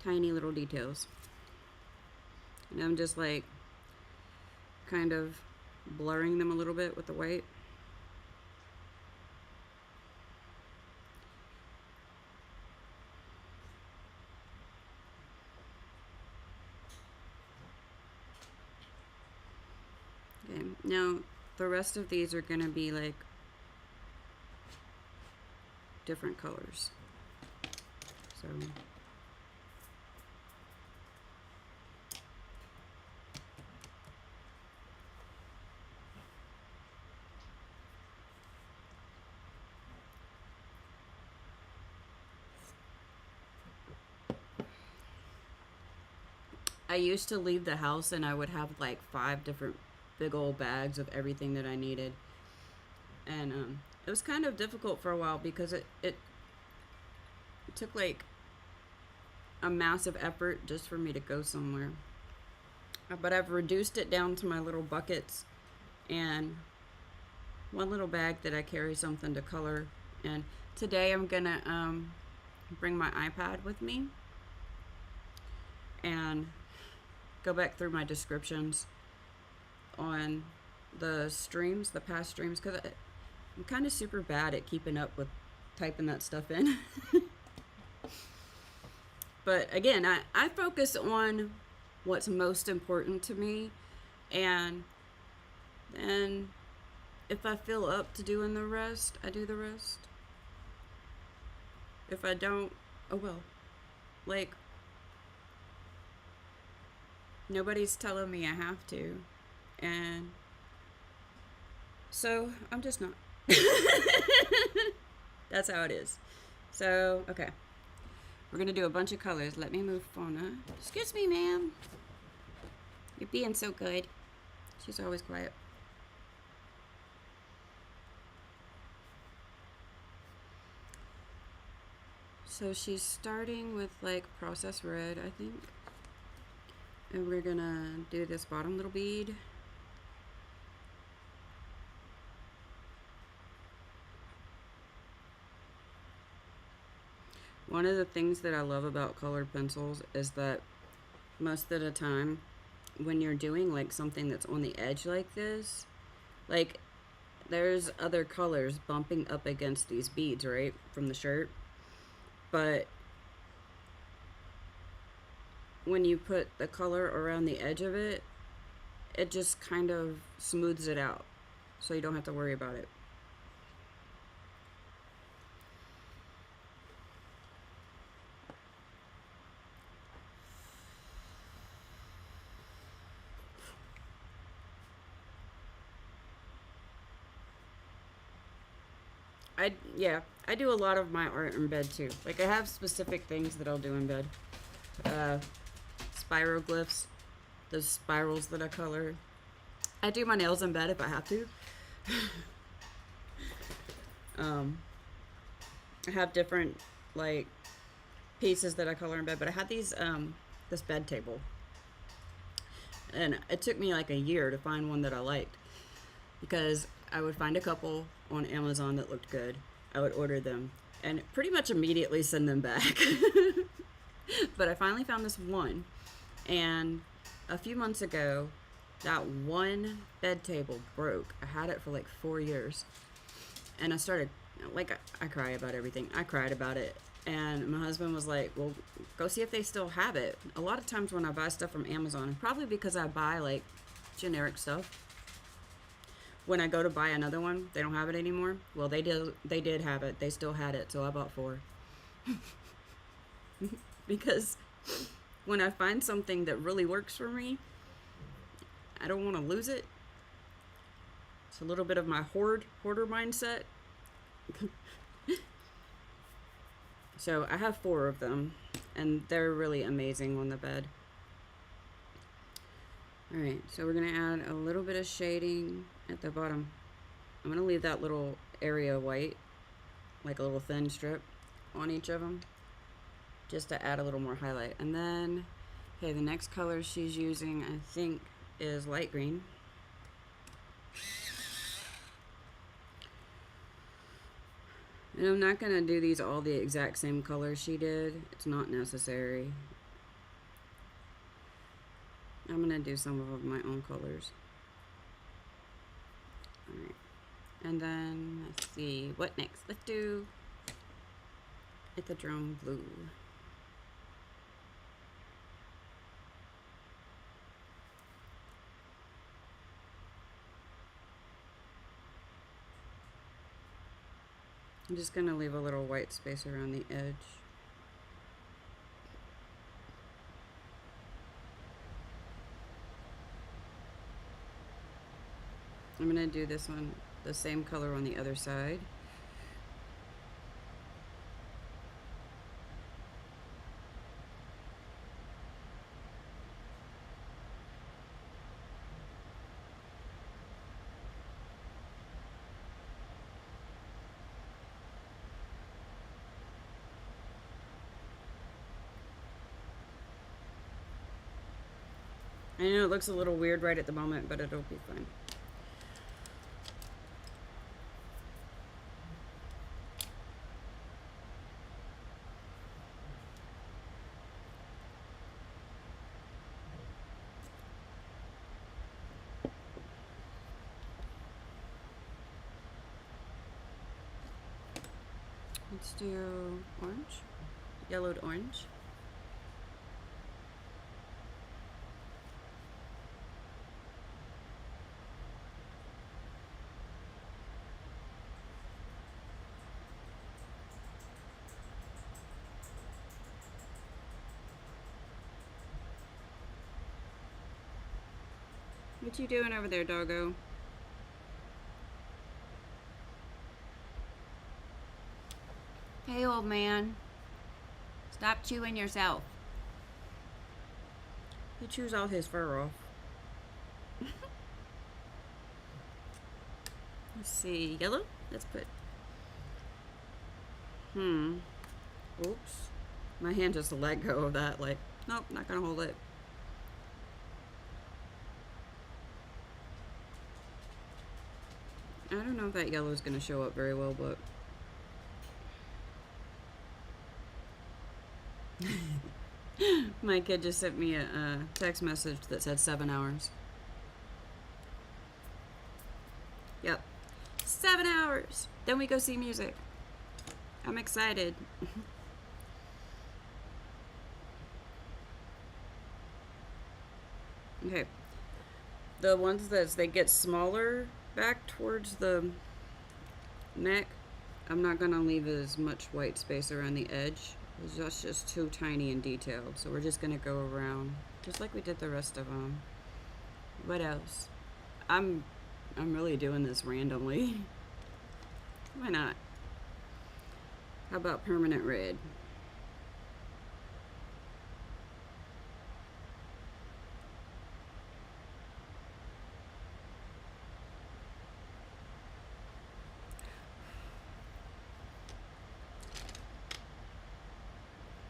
tiny little details. And I'm just like kind of blurring them a little bit with the white. Okay, now the rest of these are going to be like different colors. So I used to leave the house and I would have like 5 different big old bags of everything that I needed. And it was kind of difficult for a while because it took like a massive effort just for me to go somewhere. But I've reduced it down to my little buckets and one little bag that I carry something to color. And today I'm gonna bring my iPad with me and go back through my descriptions on the streams, the past streams, because I'm kind of super bad at keeping up with typing that stuff in. But again, I focus on what's most important to me, and then if I feel up to doing the rest, I do the rest. If I don't, oh well. Like, nobody's telling me I have to, and so I'm just not. That's how it is. So, okay. We're gonna do a bunch of colors. Let me move Fawna. Excuse me, ma'am. You're being so good. She's always quiet. So she's starting with like processed red, I think. And we're gonna do this bottom little bead. One of the things that I love about colored pencils is that most of the time when you're doing like something that's on the edge like this, like there's other colors bumping up against these beads, right, from the shirt. But when you put the color around the edge of it, it just kind of smooths it out, so you don't have to worry about it. I do a lot of my art in bed too. Like I have specific things that I'll do in bed. Spiroglyphs, those spirals that I color. I do my nails in bed if I have to. I have different like pieces that I color in bed, but I had these this bed table, and it took me like a year to find one that I liked, because I would find a couple on Amazon that looked good. I would order them and pretty much immediately send them back. But I finally found this one, and a few months ago, that one bed table broke. I had it for like 4 years, and I started like I cry about everything. I cried about it, and my husband was like, "Well, go see if they still have it." A lot of times when I buy stuff from Amazon, probably because I buy like generic stuff, when I go to buy another one, they don't have it anymore. Well, they did have it. They still had it, so I bought 4. Because when I find something that really works for me, I don't want to lose it. It's a little bit of my hoarder mindset. So I have 4 of them, and they're really amazing on the bed. Alright, so we're going to add a little bit of shading at the bottom. I'm going to leave that little area white, like a little thin strip on each of them, just to add a little more highlight. And then, okay, the next color she's using, I think, is light green. And I'm not going to do these all the exact same color she did. It's not necessary. I'm going to do some of my own colors. Alright. And then, let's see, what next? Let's do the drum blue. I'm just going to leave a little white space around the edge. I'm going to do this one the same color on the other side. I know it looks a little weird right at the moment, but it'll be fine. Let's do orange, yellowed orange. What you doing over there, doggo? Hey, old man. Stop chewing yourself. He chews all his fur off. Let's see. Yellow? Let's put... Oops. My hand just let go of that. Like, nope, not gonna hold it. I don't know if that yellow is gonna show up very well, but... My kid just sent me a text message that said 7 hours. Yep. 7 hours! Then we go see music. I'm excited. Okay. The ones that they get smaller back towards the neck, I'm not gonna leave as much white space around the edge. That's just too tiny and detailed. So we're just gonna go around, just like we did the rest of them. What else? I'm really doing this randomly. Why not? How about permanent red?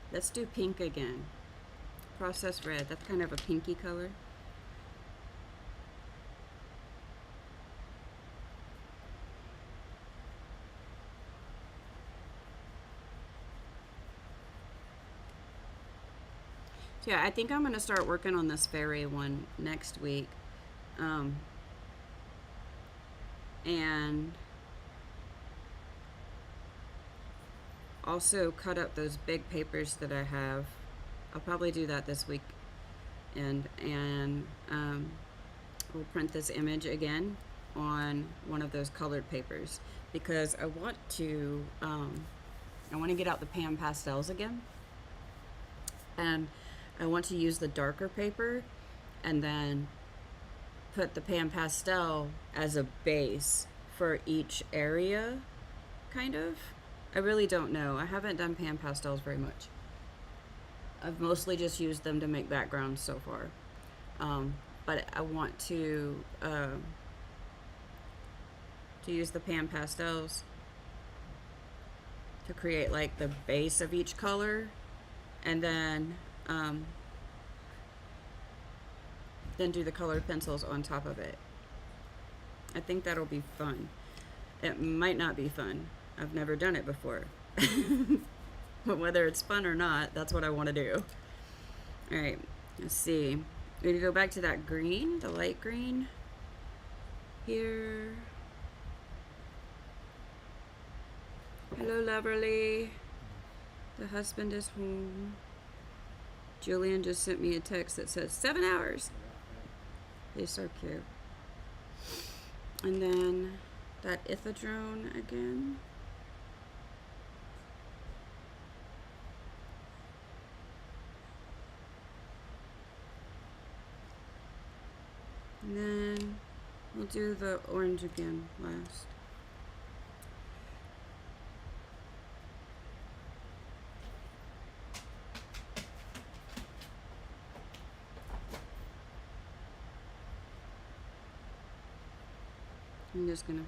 Let's do pink again. Processed red. That's kind of a pinky color. So yeah, I think I'm gonna start working on this fairy one next week. And also cut up those big papers that I have. I'll probably do that this week, and we'll print this image again on one of those colored papers because I want to get out the pan pastels again, and I want to use the darker paper and then put the pan pastel as a base for each area, kind of. I really don't know. I haven't done pan pastels very much. I've mostly just used them to make backgrounds so far. But I want to use the pan pastels to create like the base of each color, and then do the colored pencils on top of it. I think that'll be fun. It might not be fun. I've never done it before. But whether it's fun or not, that's what I want to do. Alright, let's see. We're going to go back to that green, the light green. Here. Hello, Loverly. The husband is home. Julian just sent me a text that says 7 hours. He's so cute. And then that ithadrone again. And then we'll do the orange again last. I'm just gonna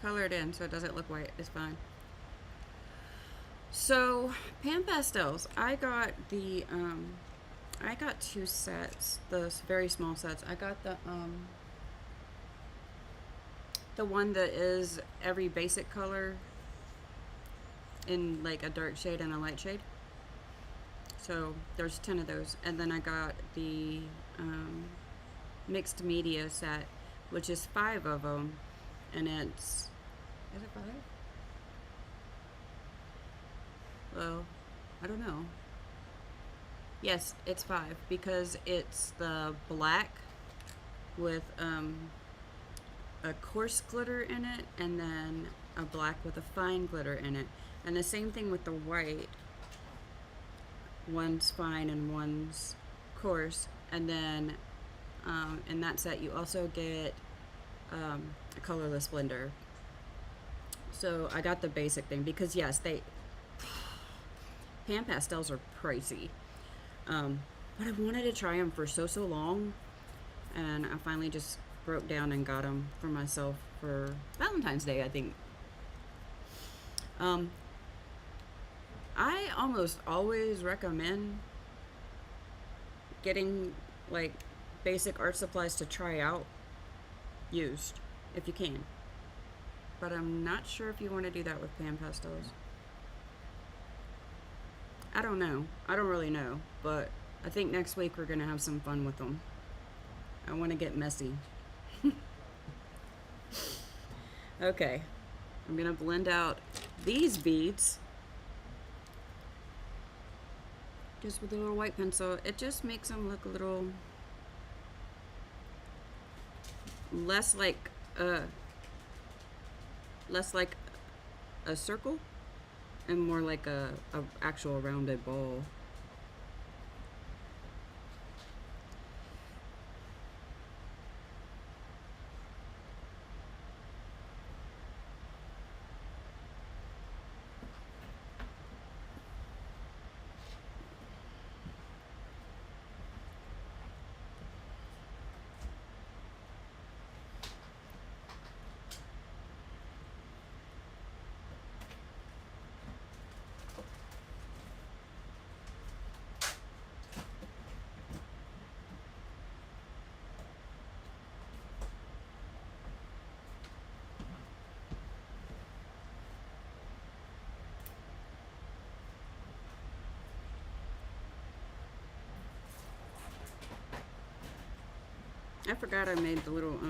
color it in so it doesn't look white. It's fine. So pan pastels, I got two sets, the very small sets. I got the one that is every basic color in like a dark shade and a light shade. So there's 10 of those. And then I got the mixed media set, which is 5 of them, and it's Is it 5? Well, I don't know. Yes, it's 5 because it's the black with a coarse glitter in it and then a black with a fine glitter in it. And the same thing with the white. One's fine and one's coarse. And then in that set you also get a colorless blender. So I got the basic thing because yes, pan pastels are pricey. But I wanted to try them for so long, and I finally just broke down and got them for myself for Valentine's Day, I think. I almost always recommend getting like basic art supplies to try out used if you can. But I'm not sure if you want to do that with pan pastels. I don't know. I don't really know, but I think next week we're going to have some fun with them. I want to get messy. Okay. I'm going to blend out these beads just with a little white pencil. It just makes them look a little less like a circle and more like a actual rounded ball. I forgot I made the little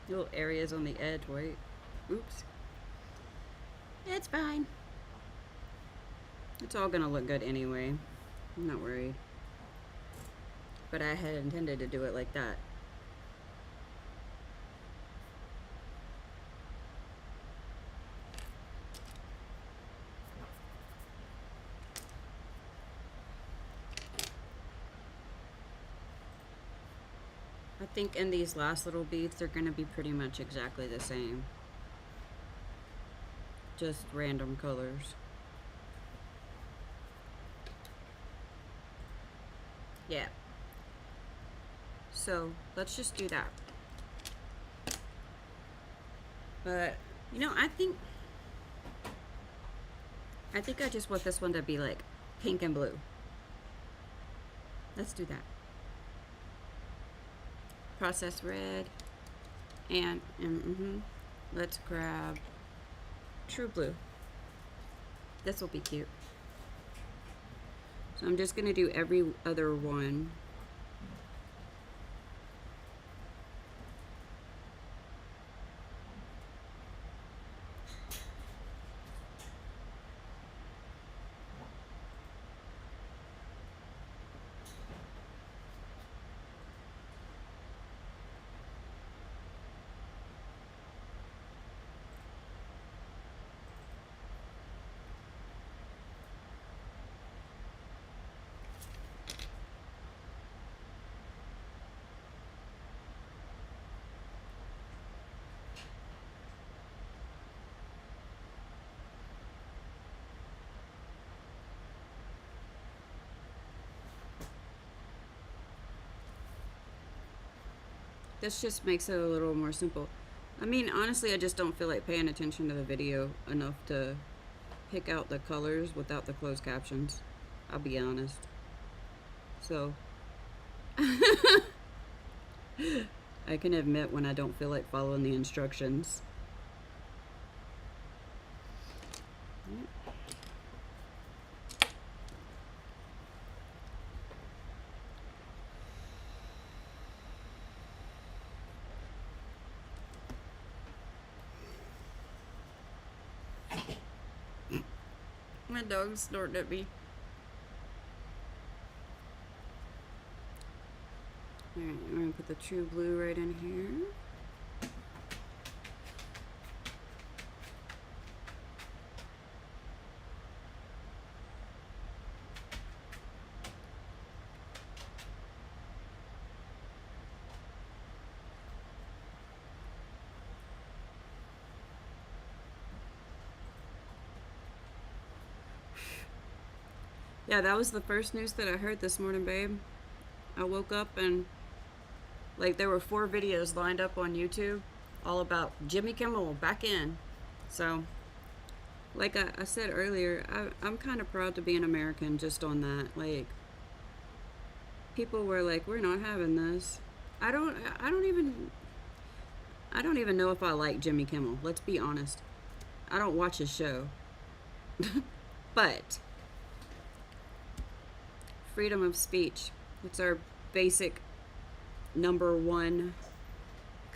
little areas on the edge white. Oops. It's fine. It's all gonna look good anyway. I'm not worried. But I had intended to do it like that. I think in these last little beads, they're going to be pretty much exactly the same. Just random colors. Yeah. So, let's just do that. But, you know, I think I just want this one to be like pink and blue. Let's do that. Process red, and let's grab true blue. This will be cute. So I'm just gonna do every other one. This just makes it a little more simple. I mean, honestly, I just don't feel like paying attention to the video enough to pick out the colors without the closed captions. I'll be honest. So, I can admit when I don't feel like following the instructions. My dog's snorting at me. Alright, I'm gonna put the true blue right in here. Yeah, that was the first news that I heard this morning, babe. I woke up and like there were 4 videos lined up on YouTube all about Jimmy Kimmel back in. So, like I said earlier, I'm kind of proud to be an American just on that. Like, people were like, "We're not having this." I don't even know if I like Jimmy Kimmel. Let's be honest. I don't watch his show. But freedom of speech. It's our basic number one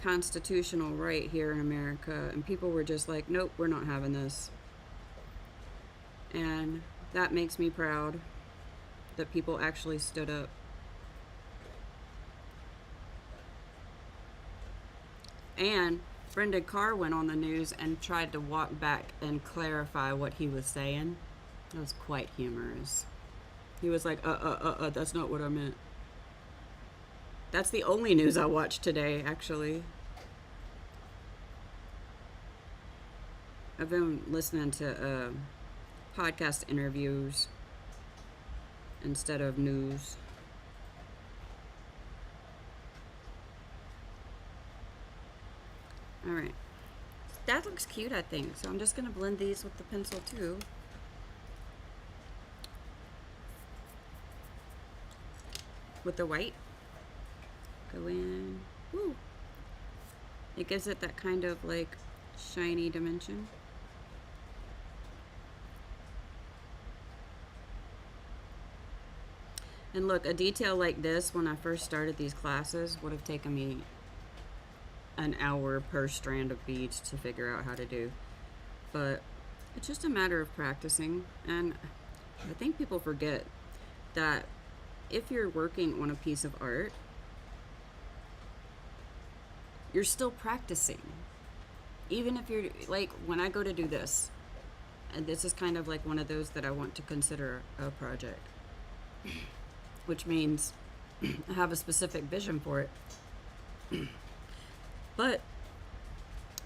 constitutional right here in America. And people were just like, nope, we're not having this. And that makes me proud that people actually stood up. And Brendan Carr went on the news and tried to walk back and clarify what he was saying. It was quite humorous. He was like, that's not what I meant. That's the only news I watched today, actually. I've been listening to podcast interviews instead of news. All right. That looks cute, I think. So I'm just going to blend these with the pencil too. With the white. Go in. Woo. It gives it that kind of like shiny dimension. And look, a detail like this when I first started these classes would have taken me an hour per strand of beads to figure out how to do. But it's just a matter of practicing. And I think people forget that if you're working on a piece of art, you're still practicing. Even if you're like, when I go to do this, and this is kind of like one of those that I want to consider a project, which means I have a specific vision for it. But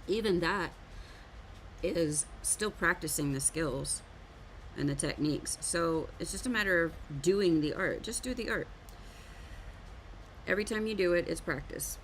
even that is still practicing the skills and the techniques. So it's just a matter of doing the art. Just do the art. Every time you do it, it's practice.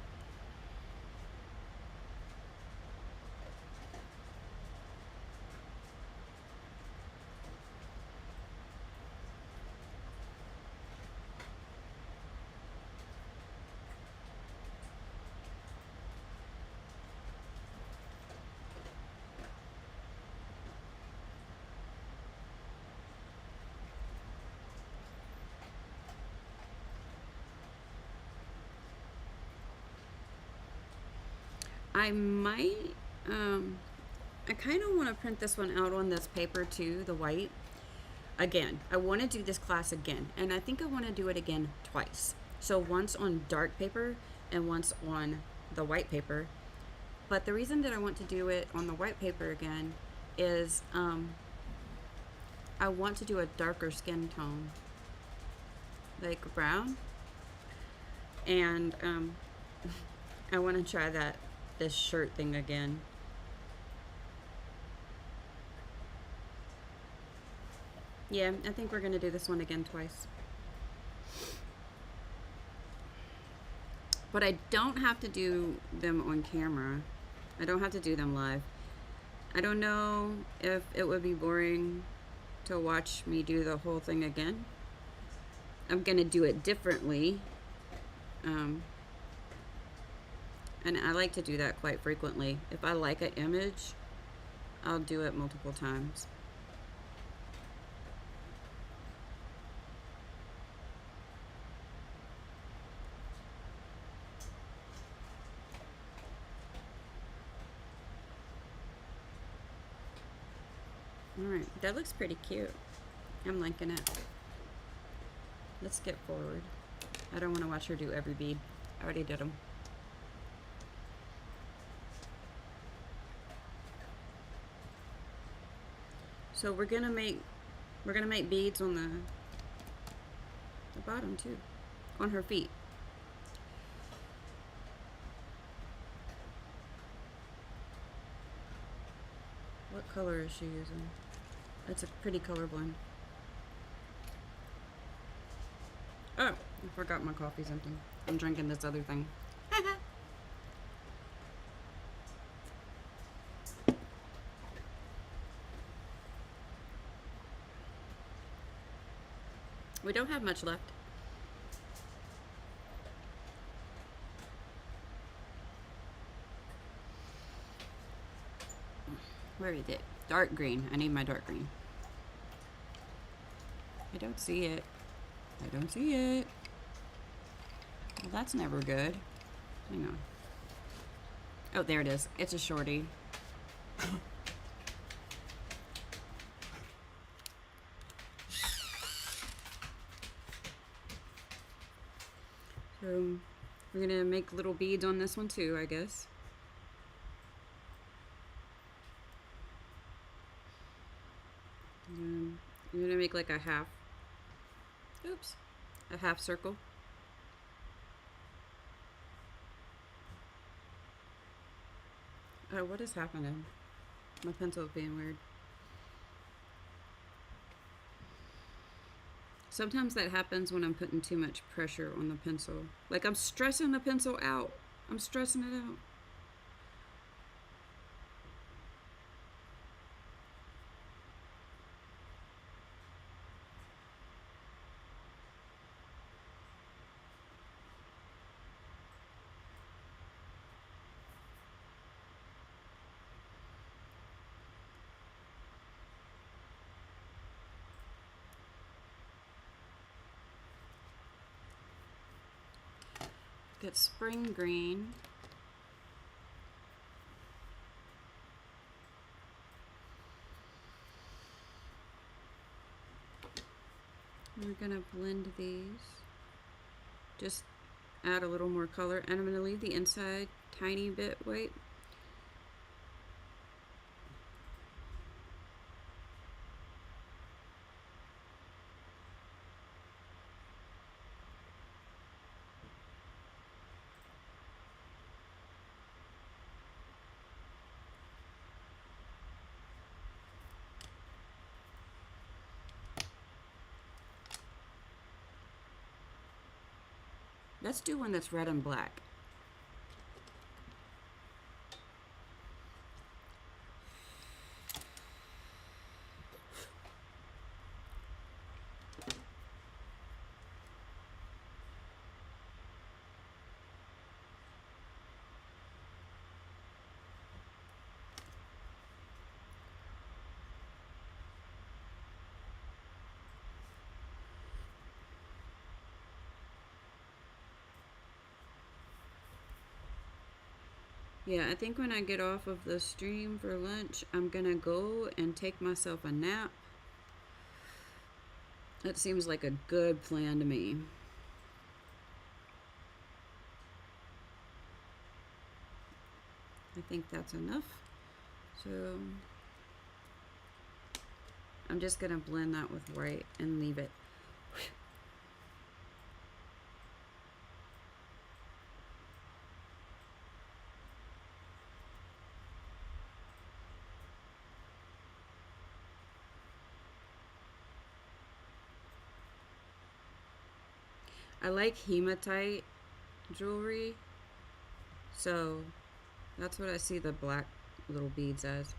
I might, I kind of want to print this one out on this paper too, the white. Again, I want to do this class again, and I think I want to do it again twice. So once on dark paper and once on the white paper. But the reason that I want to do it on the white paper again is I want to do a darker skin tone, like brown. And I want to try this shirt thing again. Yeah, I think we're gonna do this one again twice. But I don't have to do them on camera. I don't have to do them live. I don't know if it would be boring to watch me do the whole thing again. I'm gonna do it differently. And I like to do that quite frequently. If I like an image, I'll do it multiple times. Alright, that looks pretty cute. I'm liking it. Let's skip forward. I don't want to watch her do every bead. I already did them. So we're gonna make beads on the bottom too, on her feet. What color is she using? It's a pretty color blend. Oh, I forgot my coffee's empty. I'm drinking this other thing. We don't have much left. Where is it? Dark green. I need my dark green. I don't see it. I don't see it. Well, that's never good. Hang on. Oh, there it is. It's a shorty. So we're gonna make little beads on this one too, I guess. You're gonna make like a half, a half circle. Oh, what is happening? My pencil's being weird. Sometimes that happens when I'm putting too much pressure on the pencil. Like I'm stressing the pencil out. I'm stressing it out. Get spring green. We're gonna blend these. Just add a little more color, and I'm gonna leave the inside tiny bit white. Let's do one that's red and black. Yeah, I think when I get off of the stream for lunch, I'm gonna go and take myself a nap. That seems like a good plan to me. I think that's enough. So I'm just gonna blend that with white and leave it. I like hematite jewelry, so that's what I see the black little beads as.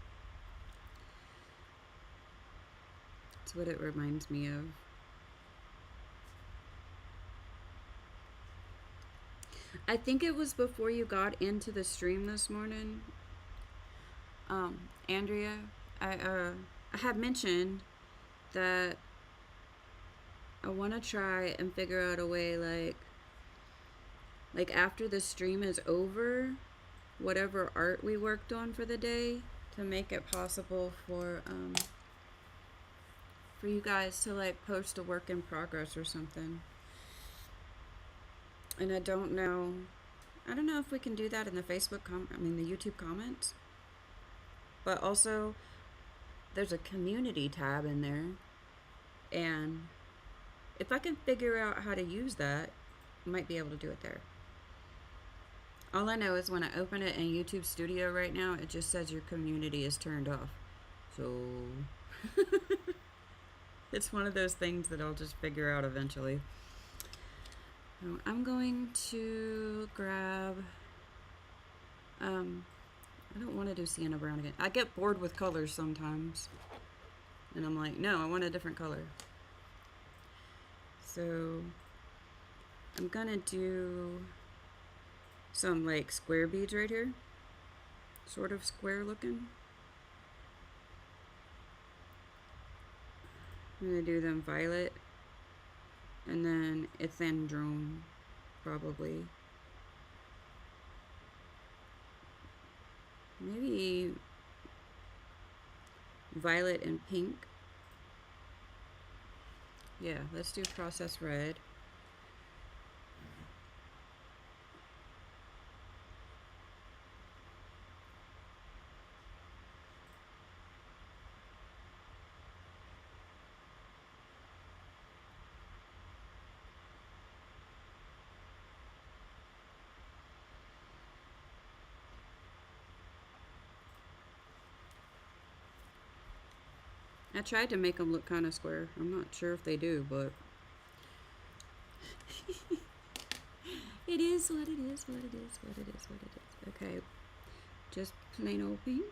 That's what it reminds me of. I think it was before you got into the stream this morning, Andrea. I had mentioned that I want to try and figure out a way, like after the stream is over, whatever art we worked on for the day, to make it possible for for you guys to like post a work in progress or something. And I don't know if we can do that in the the YouTube comments. But also, there's a community tab in there, and if I can figure out how to use that, I might be able to do it there. All I know is when I open it in YouTube Studio right now, it just says your community is turned off. So it's one of those things that I'll just figure out eventually. So I'm going to grab. I don't want to do sienna brown again. I get bored with colors sometimes, and I'm like, no, I want a different color. So I'm gonna do some like square beads right here, sort of square looking. I'm gonna do them violet and then ethindrome, probably. Maybe violet and pink. Yeah, let's do processed red. I tried to make them look kind of square. I'm not sure if they do, but it is what it is, what it is, what it is, what it is. Okay, just plain old pink.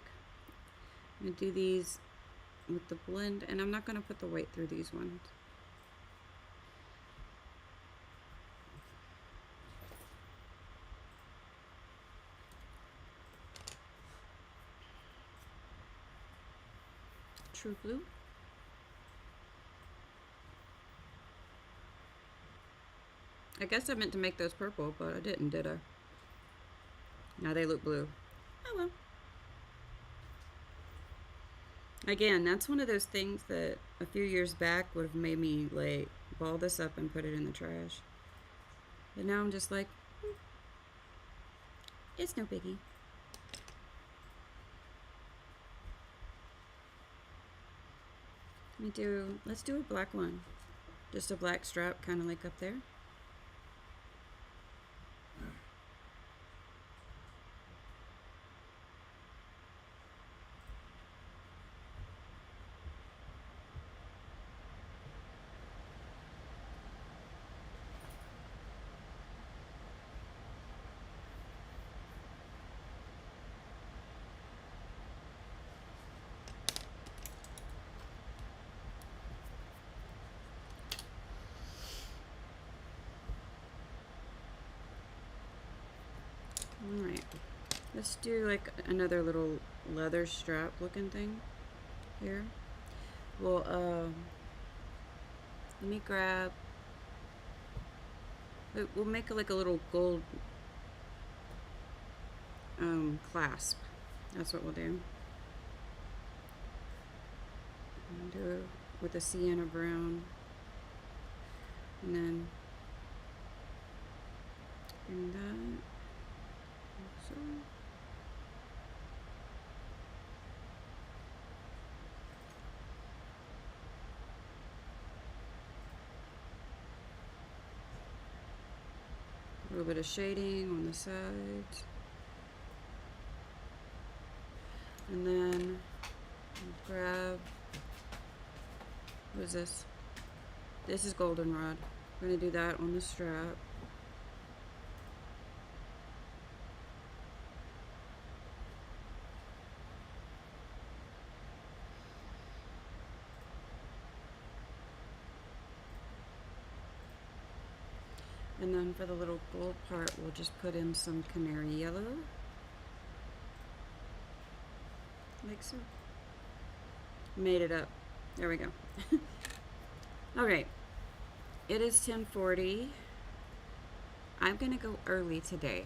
I'm gonna do these with the blend, and I'm not gonna put the white through these ones. True blue. I guess I meant to make those purple, but I didn't, did I? Now they look blue. Oh well. Again, that's one of those things that a few years back would have made me like ball this up and put it in the trash. But now I'm just like, it's no biggie. Let's do a black one. Just a black strap, kind of like up there. Alright, let's do like another little leather strap looking thing here. Well, let me grab, we'll make like a little gold clasp. That's what we'll do. Do it with a sienna brown, and then bring that. So. A little bit of shading on the sides. And then grab, what is this? This is goldenrod. We're going to do that on the strap. And then for the little gold part, we'll just put in some canary yellow. Like so. Made it up. There we go. Alright. It is 10:40. I'm gonna go early today.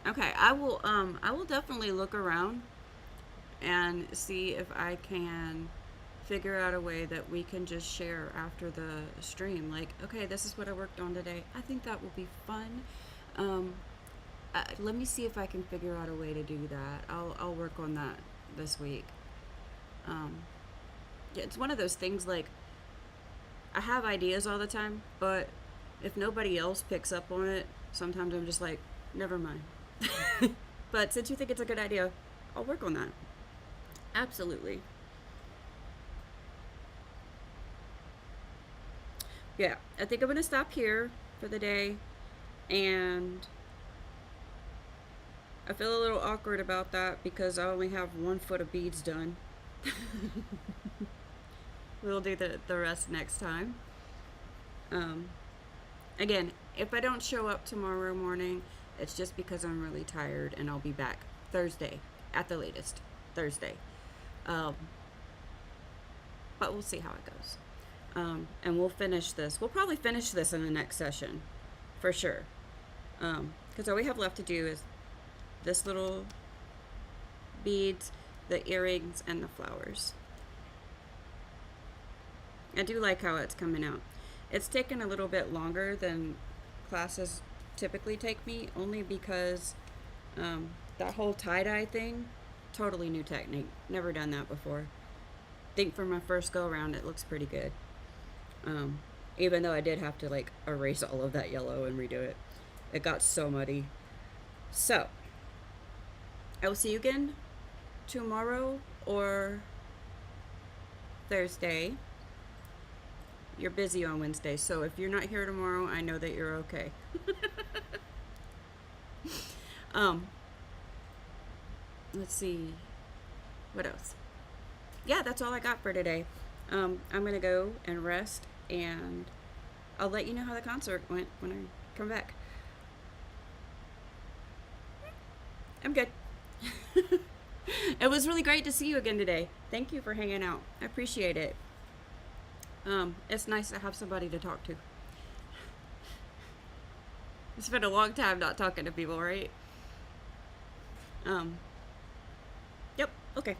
Okay, I will definitely look around and see if I can figure out a way that we can just share after the stream. Like, okay, this is what I worked on today. I think that will be fun. Um, Let me see if I can figure out a way to do that. I'll work on that this week. Um, yeah, it's one of those things like I have ideas all the time, but if nobody else picks up on it, sometimes I'm just like, never mind. But since you think it's a good idea, I'll work on that. Absolutely. Yeah, I think I'm going to stop here for the day. And I feel a little awkward about that because I only have 1 foot of beads done. We'll do the rest next time. Um, Again, if I don't show up tomorrow morning, it's just because I'm really tired, and I'll be back Thursday at the latest. Thursday. Um, but we'll see how it goes. And we'll finish this. We'll probably finish this in the next session for sure. Because all we have left to do is this little beads, the earrings, and the flowers. I do like how it's coming out. It's taken a little bit longer than classes typically take me, only because that whole tie-dye thing, totally new technique. Never done that before. Think for my first go around it looks pretty good. Even though I did have to like erase all of that yellow and redo it. It got so muddy. So, I will see you again tomorrow or Thursday. You're busy on Wednesday, so if you're not here tomorrow, I know that you're okay. Let's see. What else? Yeah, that's all I got for today. I'm gonna go and rest, and I'll let you know how the concert went when I come back. I'm good. It was really great to see you again today. Thank you for hanging out. I appreciate it. It's nice to have somebody to talk to. It's been a long time not talking to people, right? Yep, okay.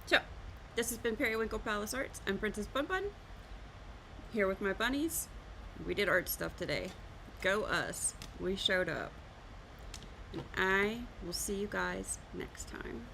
So, this has been Periwinkle Palace Arts. I'm Princess Bun Bun, here with my bunnies. We did art stuff today. Go us. We showed up. And I will see you guys next time.